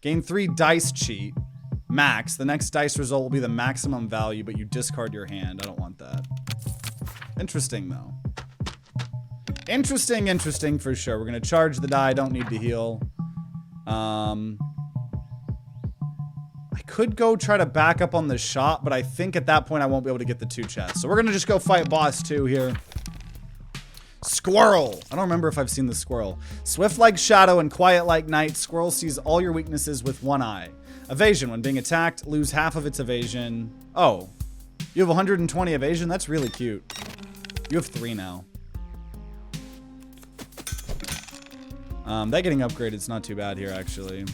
Gain 3 dice cheat. Max. The next dice result will be the maximum value, but you discard your hand. I don't want that. Interesting, though. Interesting for sure. We're going to charge the die. Don't need to heal. I could go try to back up on the shot, but I think at that point I won't be able to get the 2 chests. So we're going to just go fight boss 2 here. Squirrel. I don't remember if I've seen the squirrel. Swift like shadow and quiet like night. Squirrel sees all your weaknesses with 1 eye. Evasion. When being attacked, lose half of its evasion. Oh. You have 120 evasion? That's really cute. You have 3 now. That getting upgraded is not too bad here, actually.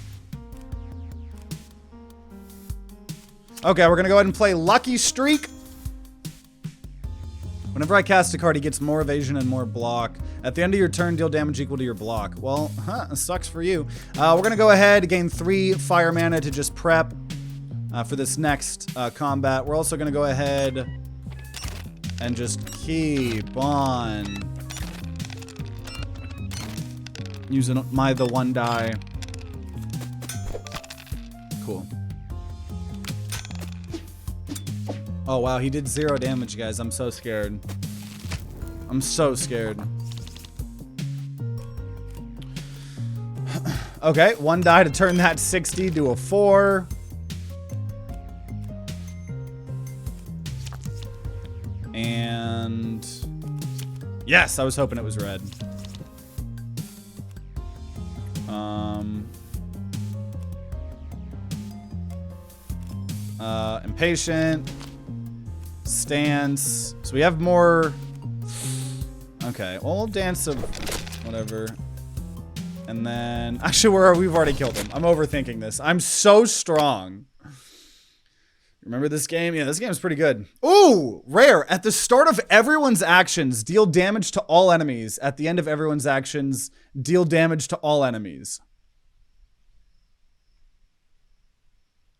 Okay, we're going to go ahead and play Lucky Streak. Whenever I cast a card, he gets more evasion and more block. At the end of your turn, deal damage equal to your block. Well, sucks for you. We're going to go ahead and gain 3 fire mana to just prep for this next combat. We're also going to go ahead and just keep on using the 1 die. Cool. Oh, wow. He did 0 damage, guys. I'm so scared. I'm so scared. Okay. 1 die to turn that 60 to a 4. And... yes, I was hoping it was red. Impatient. Stance. So we have more. Okay, well, we'll dance of whatever. And then actually we've already killed him. I'm overthinking this. I'm so strong. Remember this game? Yeah, this game is pretty good. Ooh, rare. At the start of everyone's actions, deal damage to all enemies. At the end of everyone's actions, deal damage to all enemies.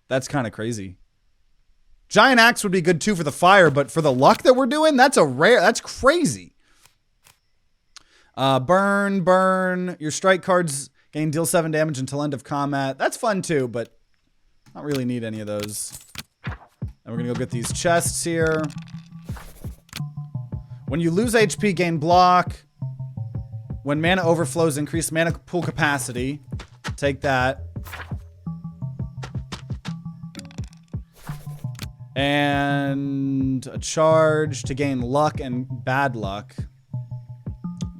That's kind of crazy. Giant axe would be good too for the fire, but for the luck that we're doing, that's a rare. That's crazy. Burn. Your strike cards gain deal 7 damage until end of combat. That's fun too, but I don't really need any of those. And we're gonna go get these chests here. When you lose HP, gain block. When mana overflows, increase mana pool capacity. Take that. And a charge to gain luck and bad luck.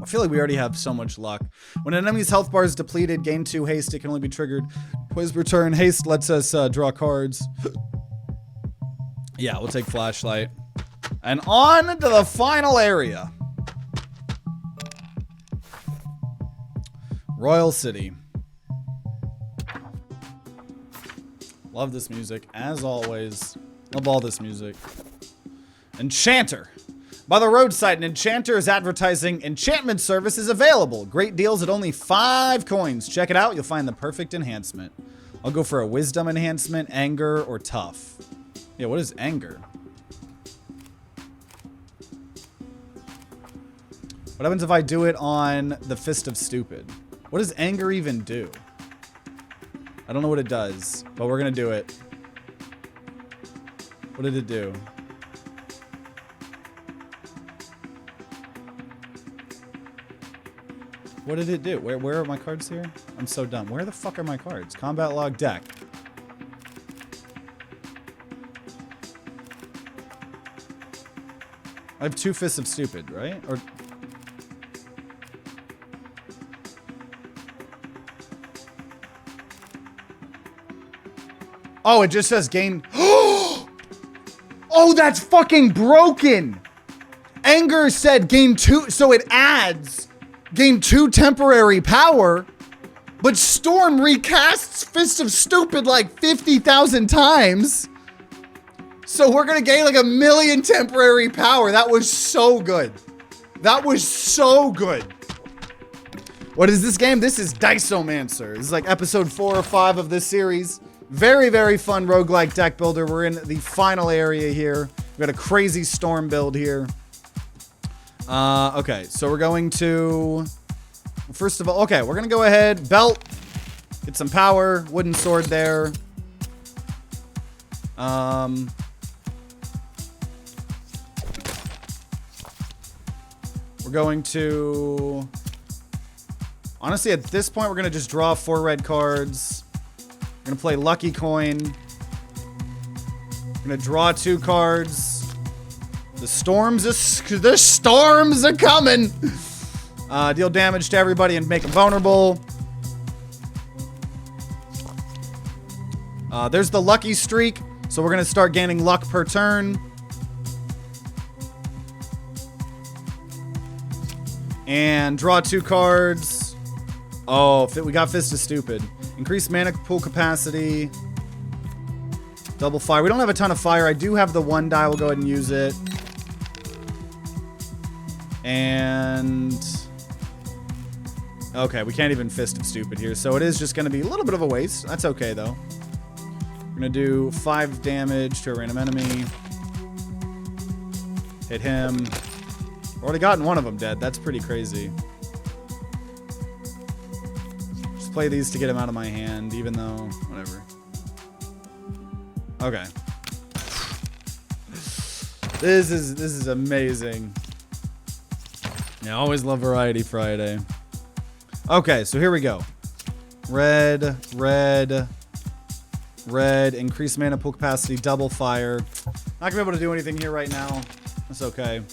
I feel like we already have so much luck. When an enemy's health bar is depleted, gain 2 haste. It can only be triggered twice per turn. Haste lets us draw cards. Yeah, we'll take flashlight. And on to the final area. Royal City. Love this music, as always. Love all this music. Enchanter. By the roadside, an enchanter is advertising enchantment service is available. Great deals at only 5 coins. Check it out, you'll find the perfect enhancement. I'll go for a wisdom enhancement, anger, or tough. Yeah, what is anger? What happens if I do it on the Fist of Stupid? What does anger even do? I don't know what it does, but we're gonna do it. What did it do? What did it do? Where are my cards here? I'm so dumb. Where the fuck are my cards? Combat log deck. I have 2 Fists of Stupid, right? Or... Oh, it just says gain... Oh, that's fucking broken! Anger said gain 2... So it adds gain 2 temporary power, but Storm recasts Fist of Stupid like 50,000 times. So we're gonna gain like 1,000,000 temporary power. That was so good. That was so good. What is this game? This is Diceomancer. This is like episode 4 or 5 of this series. Very, very fun roguelike deck builder. We're in the final area here. We've got a crazy storm build here. Okay, so we're going to... First of all, okay, we're gonna go ahead. Belt. Get some power. Wooden sword there. We're going to... Honestly, at this point, we're going to just draw 4 red cards. We're going to play Lucky Coin. We're going to draw 2 cards. The storms are coming! Deal damage to everybody and make them vulnerable. There's the lucky streak. So we're going to start gaining luck per turn. And draw 2 cards. Oh, we got Fist of Stupid. Increase mana pool capacity. Double fire. We don't have a ton of fire. I do have the 1 die. We'll go ahead and use it. And... Okay, we can't even Fist of Stupid here. So it is just going to be a little bit of a waste. That's okay, though. We're going to do 5 damage to a random enemy. Hit him. Already gotten one of them dead. That's pretty crazy. Just play these to get him out of my hand, even though... Whatever. Okay. This is amazing. Yeah, I always love Variety Friday. Okay, so here we go. Red, red, red. Increase mana pool capacity, double fire. Not gonna be able to do anything here right now. That's okay.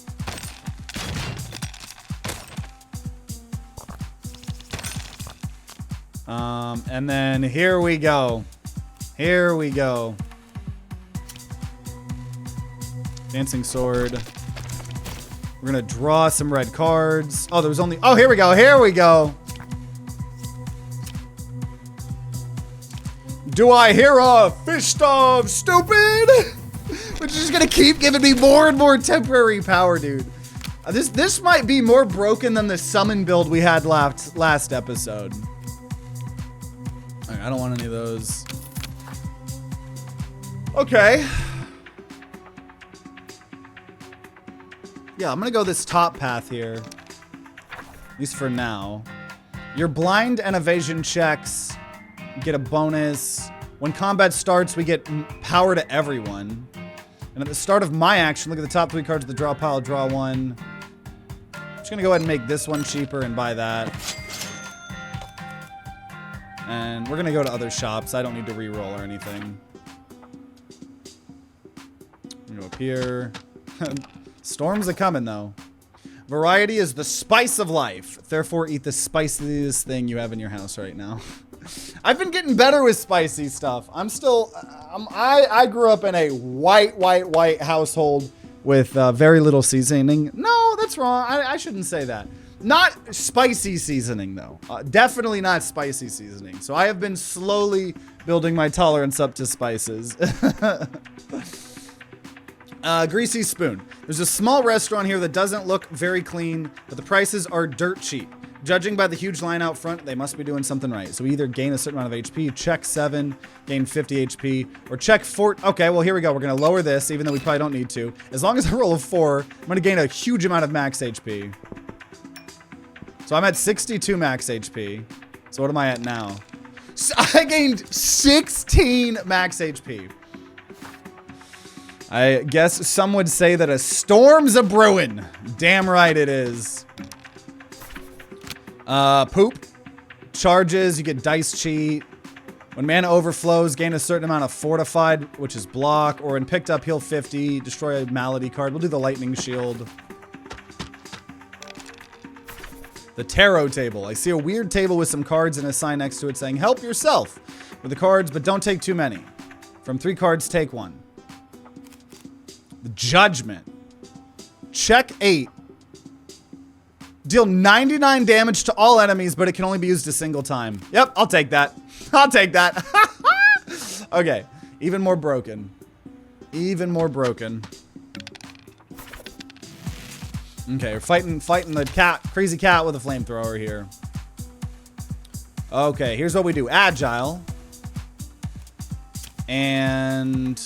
And then here we go. Here we go. Dancing Sword. We're gonna draw some red cards. Oh, there was only... Oh, here we go. Here we go. Do I hear a Fist of Stupid? Which is just gonna keep giving me more and more temporary power, dude. This might be more broken than the summon build we had last episode. Right, I don't want any of those. Okay. Yeah, I'm gonna go this top path here. At least for now. Your blind and evasion checks get a bonus. When combat starts, we get power to everyone. And at the start of my action, look at the top 3 cards of the draw pile, draw 1. I'm just gonna go ahead and make this one cheaper and buy that. And we're gonna go to other shops. I don't need to re-roll or anything. I'm gonna go up here. Storms are coming though. Variety is the spice of life. Therefore, eat the spiciest thing you have in your house right now. I've been getting better with spicy stuff. I grew up in a white household with very little seasoning. No, that's wrong. I shouldn't say that. Not spicy seasoning, though. Definitely not spicy seasoning. So I have been slowly building my tolerance up to spices. Greasy spoon. There's a small restaurant here that doesn't look very clean, but the prices are dirt cheap. Judging by the huge line out front, they must be doing something right. So we either gain a certain amount of HP, check 7, gain 50 HP, or check 4. Okay, well, here we go. We're going to lower this, even though we probably don't need to. As long as I roll a 4, I'm going to gain a huge amount of max HP. So I'm at 62 max HP. So what am I at now? So I gained 16 max HP. I guess some would say that a storm's a brewing. Damn right it is. Poop. Charges, you get dice cheat. When mana overflows, gain a certain amount of fortified, which is block, or when picked up, heal 50, destroy a malady card. We'll do the lightning shield. The tarot table. I see a weird table with some cards and a sign next to it saying, help yourself with the cards, but don't take too many. From 3 cards, take 1. The judgment. Check 8. Deal 99 damage to all enemies, but it can only be used a single time. Yep, I'll take that. I'll take that. Okay, even more broken. Even more broken. Okay, we're fighting the crazy cat with a flamethrower here. Okay, here's what we do. Agile. And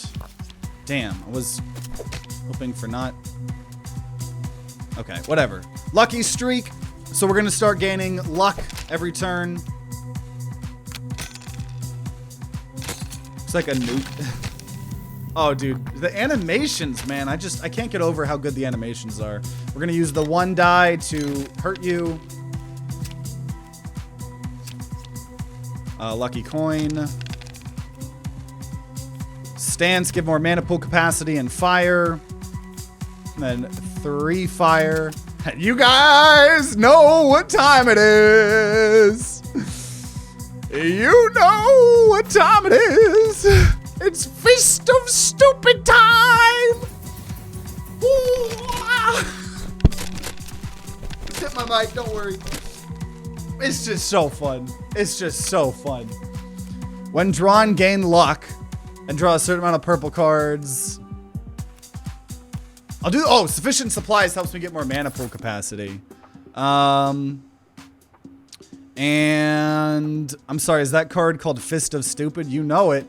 damn, I was hoping for not. Okay, whatever. Lucky streak. So we're gonna start gaining luck every turn. It's like a nuke. Oh, dude, the animations, man. I can't get over how good the animations are. We're gonna use the 1 die to hurt you. Lucky coin. Stance, give more mana pool capacity and fire. And then 3 fire. You guys know what time it is. You know what time it is. It's Fist of Stupid time. Ooh, ah. Hit my mic, don't worry. It's just so fun. It's just so fun. When drawn, gain luck and draw a certain amount of purple cards. I'll do, oh, sufficient supplies helps me get more mana pool capacity. And I'm sorry, is that card called Fist of Stupid? You know it.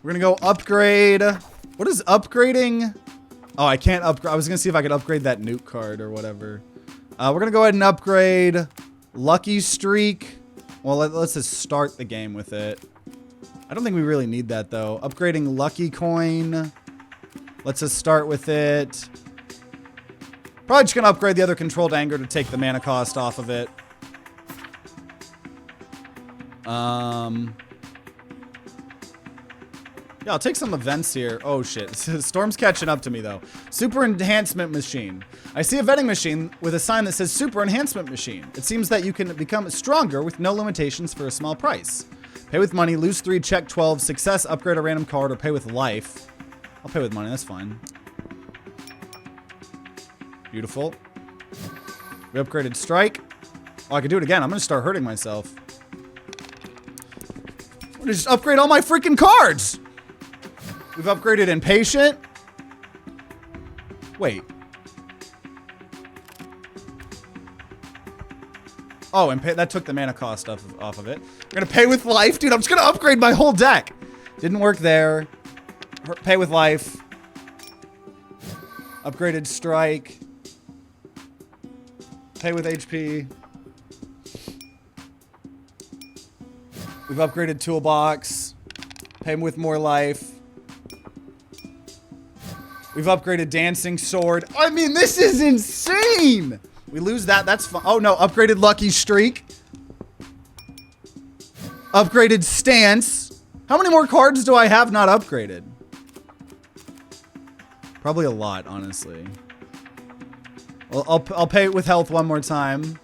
We're gonna go upgrade. What is upgrading? Oh, I can't upgrade. I was gonna see if I could upgrade that nuke card or whatever. We're gonna go ahead and upgrade Lucky Streak. Well, let's just start the game with it. I don't think we really need that though. Upgrading Lucky Coin. Let's just start with it. Probably just gonna upgrade the other controlled anger to take the mana cost off of it. Yeah, I'll take some events here. Oh shit, Storm's catching up to me though. Super Enhancement Machine. I see a vending machine with a sign that says Super Enhancement Machine. It seems that you can become stronger with no limitations for a small price. Pay with money, lose 3, check 12, success, upgrade a random card, or pay with life. I'll pay with money, that's fine. Beautiful. We upgraded Strike. Oh, I could do it again. I'm gonna start hurting myself. I'm gonna just upgrade all my freaking cards. We've upgraded Impatient. Wait. Oh, and that took the mana cost off of it. We're gonna pay with life. Dude, I'm just gonna upgrade my whole deck. Didn't work there. Pay with life. Upgraded strike. Pay with HP. We've upgraded toolbox. Pay with more life. We've upgraded dancing sword. I mean, this is insane. We lose that. That's fine. Oh, no. Upgraded lucky streak. Upgraded stance. How many more cards do I have not upgraded? Probably a lot, honestly. Well, I'll pay it with health one more time.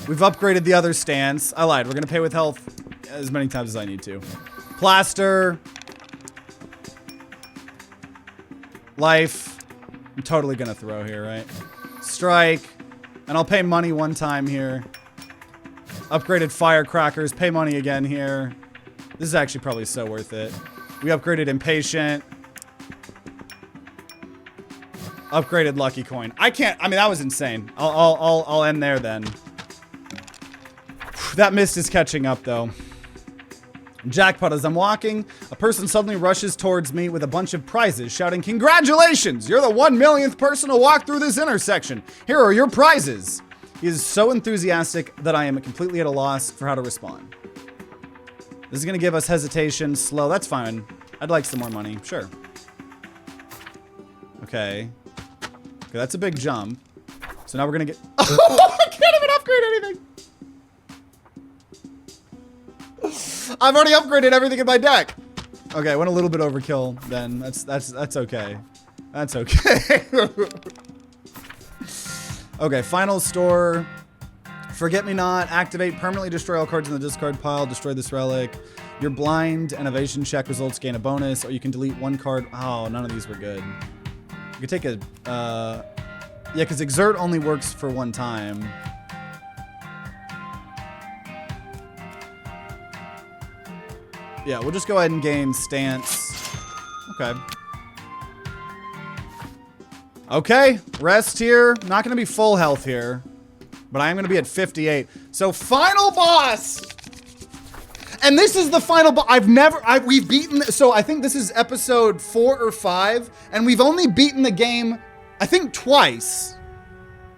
We've upgraded the other stance. I lied. We're going to pay with health as many times as I need to. Plaster. Life. I'm totally going to throw here, right? Strike. And I'll pay money one time here. Upgraded firecrackers. Pay money again here. This is actually probably so worth it. We upgraded impatient. Upgraded lucky coin. I mean, that was insane. I'll end there then. That mist is catching up though. Jackpot. As I'm walking, a person suddenly rushes towards me with a bunch of prizes, shouting, "Congratulations! You're the 1 millionth person to walk through this intersection. Here are your prizes." He is so enthusiastic that I am completely at a loss for how to respond. This is going to give us hesitation, slow. That's fine. I'd like some more money. Sure. Okay. Okay, that's a big jump. So now we're going to get... Oh, I can't even upgrade anything. I've already upgraded everything in my deck. Okay, I went a little bit overkill then. That's okay. That's okay. Okay, final store. Forget me not. Activate. Permanently destroy all cards in the discard pile. Destroy this relic. Your blind and evasion check results gain a bonus, or you can delete one card. Oh, none of these were good. You could take a... yeah, because exert only works for one time. Yeah, we'll just go ahead and gain stance. Okay. Okay, rest here. Not going to be full health here, but I am going to be at 58. So final boss. And this is the final boss. We've beaten, so I think this is episode 4 or 5, and we've only beaten the game, I think twice.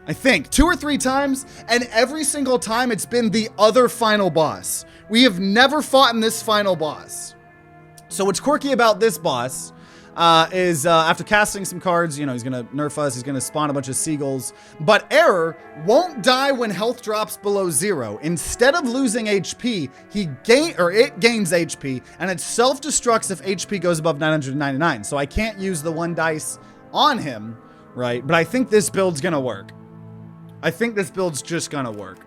I think 2 or 3 times, and every single time it's been the other final boss. We have never fought in this final boss. So what's quirky about this boss is after casting some cards, you know, he's gonna nerf us, he's gonna spawn a bunch of seagulls, but Error won't die when health drops below 0. Instead of losing HP, it gains HP, and it self-destructs if HP goes above 999. So I can't use the 1 dice on him, right? But I think this build's gonna work. I think this build's just gonna work.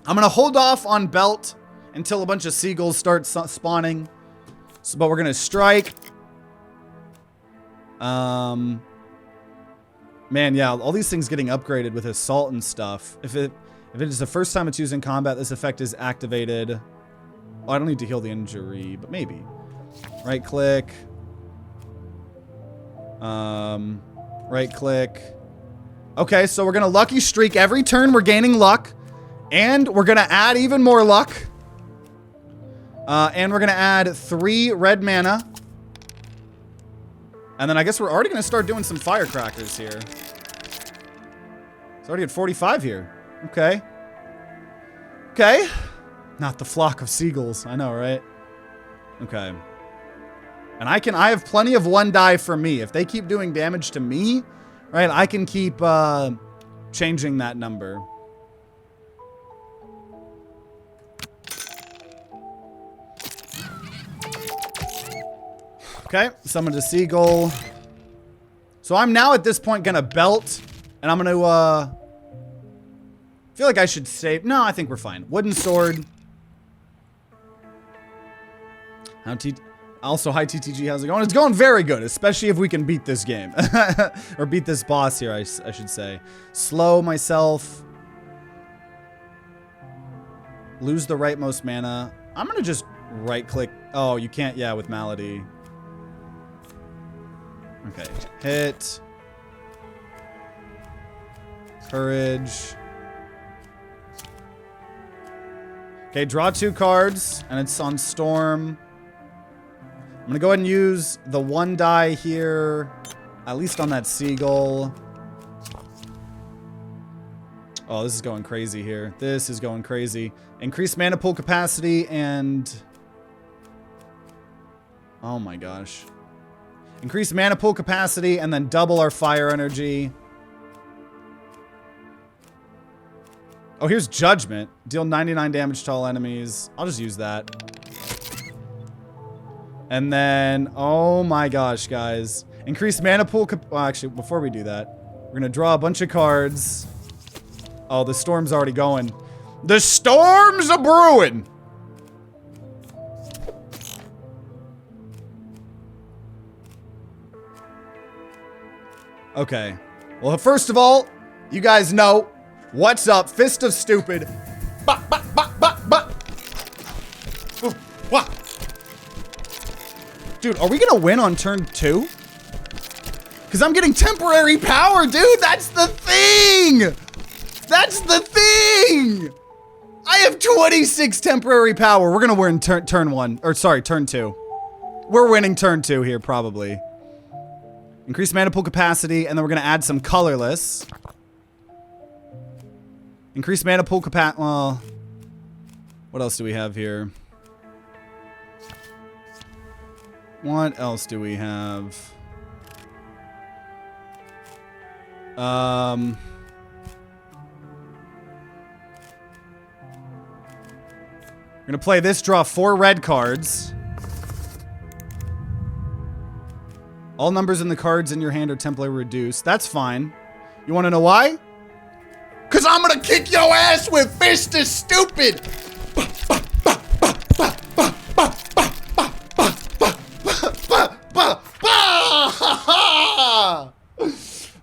I'm gonna hold off on belt until a bunch of seagulls start spawning. So, but we're gonna strike. Man, yeah, all these things getting upgraded with assault and stuff. If it is the first time it's used in combat, this effect is activated. Oh, I don't need to heal the injury, but maybe. Right click. Right click. Okay, so we're gonna lucky streak every turn. We're gaining luck, and we're gonna add even more luck. And we're gonna add 3 red mana. And then I guess we're already going to start doing some firecrackers here. It's already at 45 here. Okay. Okay. Not the flock of seagulls. I know, right? Okay. And I have plenty of 1 die for me. If they keep doing damage to me, right, I can keep changing that number. Okay, summoned a seagull. So I'm now at this point gonna belt, and I'm gonna feel like I should save. No, I think we're fine. Wooden sword. Also, hi TTG, how's it going? It's going very good, especially if we can beat this game. Or beat this boss here, I should say. Slow myself. Lose the rightmost mana. I'm gonna just right click. Oh, you can't, yeah, with Malady. Okay, hit. Courage. Okay, draw 2 cards, and it's on Storm. I'm gonna go ahead and use the 1 die here, at least on that seagull. Oh, this is going crazy here. This is going crazy. Increase mana pool capacity and... Oh my gosh. Increase mana pool capacity and then double our fire energy. Oh, here's Judgment. Deal 99 damage to all enemies. I'll just use that. And then, oh my gosh, guys. Increase mana pool well, actually, before we do that, we're gonna draw a bunch of cards. Oh, the storm's already going. The storm's a brewing! Okay. Well, first of all, you guys know what's up. Fist of Stupid. Bah, bah, bah, bah, bah. Ooh, wah. Dude, are we gonna win on turn 2? Because I'm getting temporary power, dude. That's the thing. That's the thing. I have 26 temporary power. We're gonna win turn 1. Or sorry, turn 2. We're winning turn 2 here, probably. Increase mana pool capacity, and then we're gonna add some colorless. Increase mana pool capacity. Well, what else do we have here? What else do we have? We're gonna play this, draw 4 red cards. All numbers in the cards in your hand are temporarily reduced. That's fine. You wanna know why? Cause I'm gonna kick your ass with Fist is Stupid!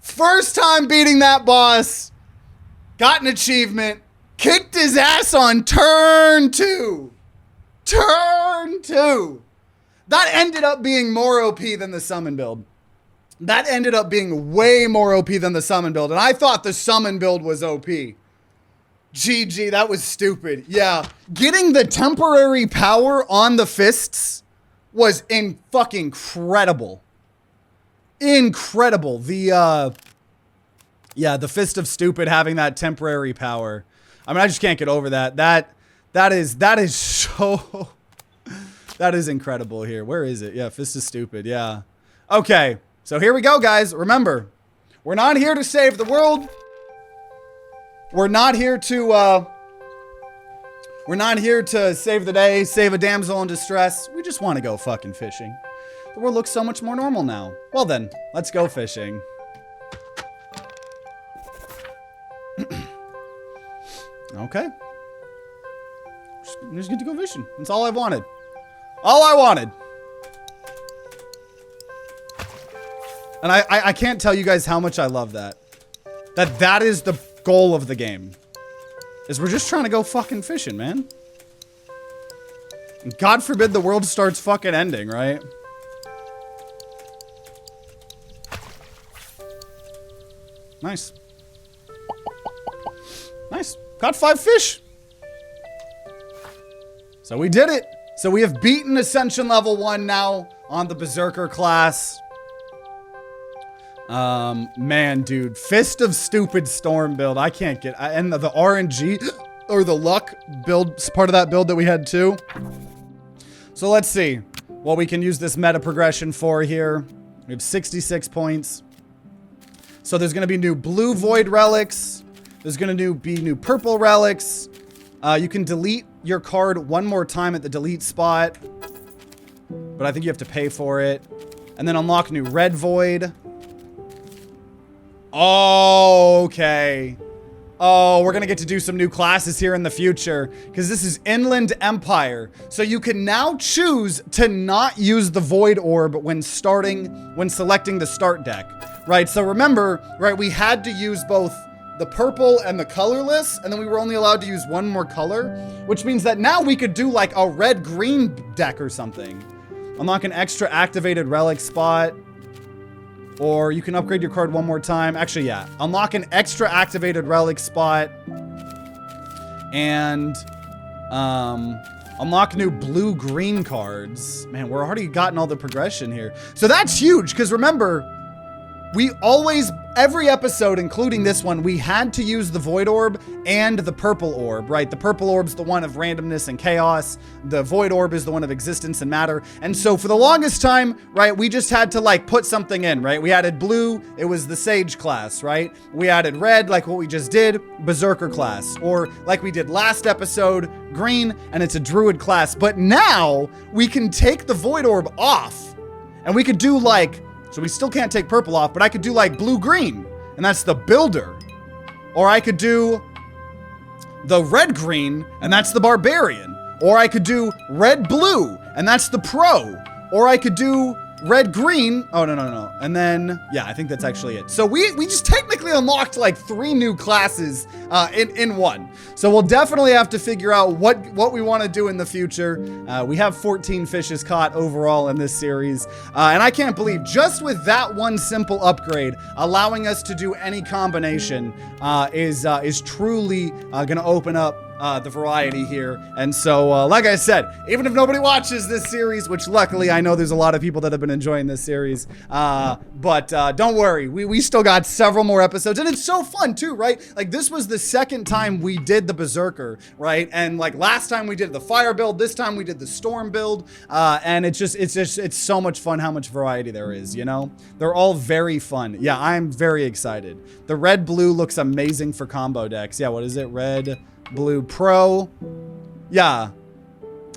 First time beating that boss. Got an achievement. Kicked his ass on turn 2. Turn 2. That ended up being more OP than the summon build. That ended up being way more OP than the summon build. And I thought the summon build was OP. GG, that was stupid. Yeah, getting the temporary power on the fists was fucking incredible. Incredible. The Fist of Stupid having that temporary power. I mean, I just can't get over that. That is so... That is incredible here. Where is it? Yeah, Fist is Stupid. Yeah. Okay. So here we go, guys. Remember, we're not here to save the world. We're not here to save the day, save a damsel in distress. We just want to go fucking fishing. The world looks so much more normal now. Well then, let's go fishing. Okay. Just get to go fishing. That's all I wanted. All I wanted. And I can't tell you guys how much I love that. That is the goal of the game. Is we're just trying to go fucking fishing, man. And God forbid the world starts fucking ending, right? Nice. Nice. Caught 5 fish. So we did it. So we have beaten Ascension level 1 now on the Berserker class. Man, dude. Fist of Stupid Storm build. I can't get... And the RNG or the luck build, part of that build that we had too. So let's see what we can use this meta progression for here. We have 66 points. So there's going to be new blue void relics. There's going to be new purple relics. You can delete your card 1 more time at the delete spot. But I think you have to pay for it. And then unlock new red void. Oh, okay. Oh, we're going to get to do some new classes here in the future. Because this is Inland Empire. So you can now choose to not use the void orb when selecting the start deck. Right, so remember, right, we had to use both the purple and the colorless, and then we were only allowed to use 1 more color, which means that now we could do like a red-green deck or something. Unlock an extra activated relic spot. Or you can upgrade your card one more time. Actually, yeah. Unlock an extra activated relic spot. And unlock new blue-green cards. Man, we're already gotten all the progression here. So that's huge, because remember, we always, every episode, including this one, we had to use the Void Orb and the Purple Orb, right? The Purple Orb's the one of randomness and chaos. The Void Orb is the one of existence and matter. And so for the longest time, right, we just had to like put something in, right? We added blue, it was the Sage class, right? We added red, like what we just did, Berserker class. Or like we did last episode, green, and it's a Druid class. But now we can take the Void Orb off and we could do like, so we still can't take purple off, but I could do like blue-green, and that's the builder. Or I could do the red-green, and that's the barbarian. Or I could do red-blue, and that's the pro. Or I could do red-green. Oh, no. And then, yeah, I think that's actually it. So we just technically unlocked like 3 new classes in one. So we'll definitely have to figure out what we want to do in the future. We have 14 fishes caught overall in this series. And I can't believe just with that one simple upgrade, allowing us to do any combination is truly going to open up the variety here. And so, like I said, even if nobody watches this series, which luckily I know there's a lot of people that have been enjoying this series, but don't worry, we still got several more episodes, and it's so fun too, right? Like this was the second time we did the Berserker, right? And like last time we did the fire build, this time we did the storm build, and it's so much fun how much variety there is, you know? They're all very fun. Yeah, I'm very excited. The red-blue looks amazing for combo decks. Yeah, what is it? Red, blue, pro. Yeah.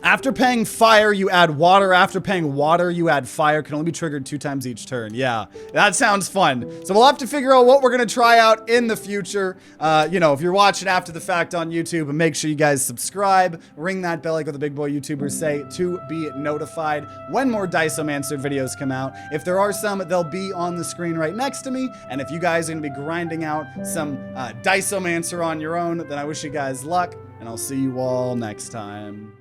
After paying fire, you add water. After paying water, you add fire. Can only be triggered 2 times each turn. Yeah, that sounds fun. So we'll have to figure out what we're going to try out in the future. You know, if you're watching after the fact on YouTube, make sure you guys subscribe. Ring that bell like what the big boy YouTubers say to be notified when more Diceomancer videos come out. If there are some, they'll be on the screen right next to me. And if you guys are going to be grinding out some Diceomancer on your own, then I wish you guys luck. And I'll see you all next time.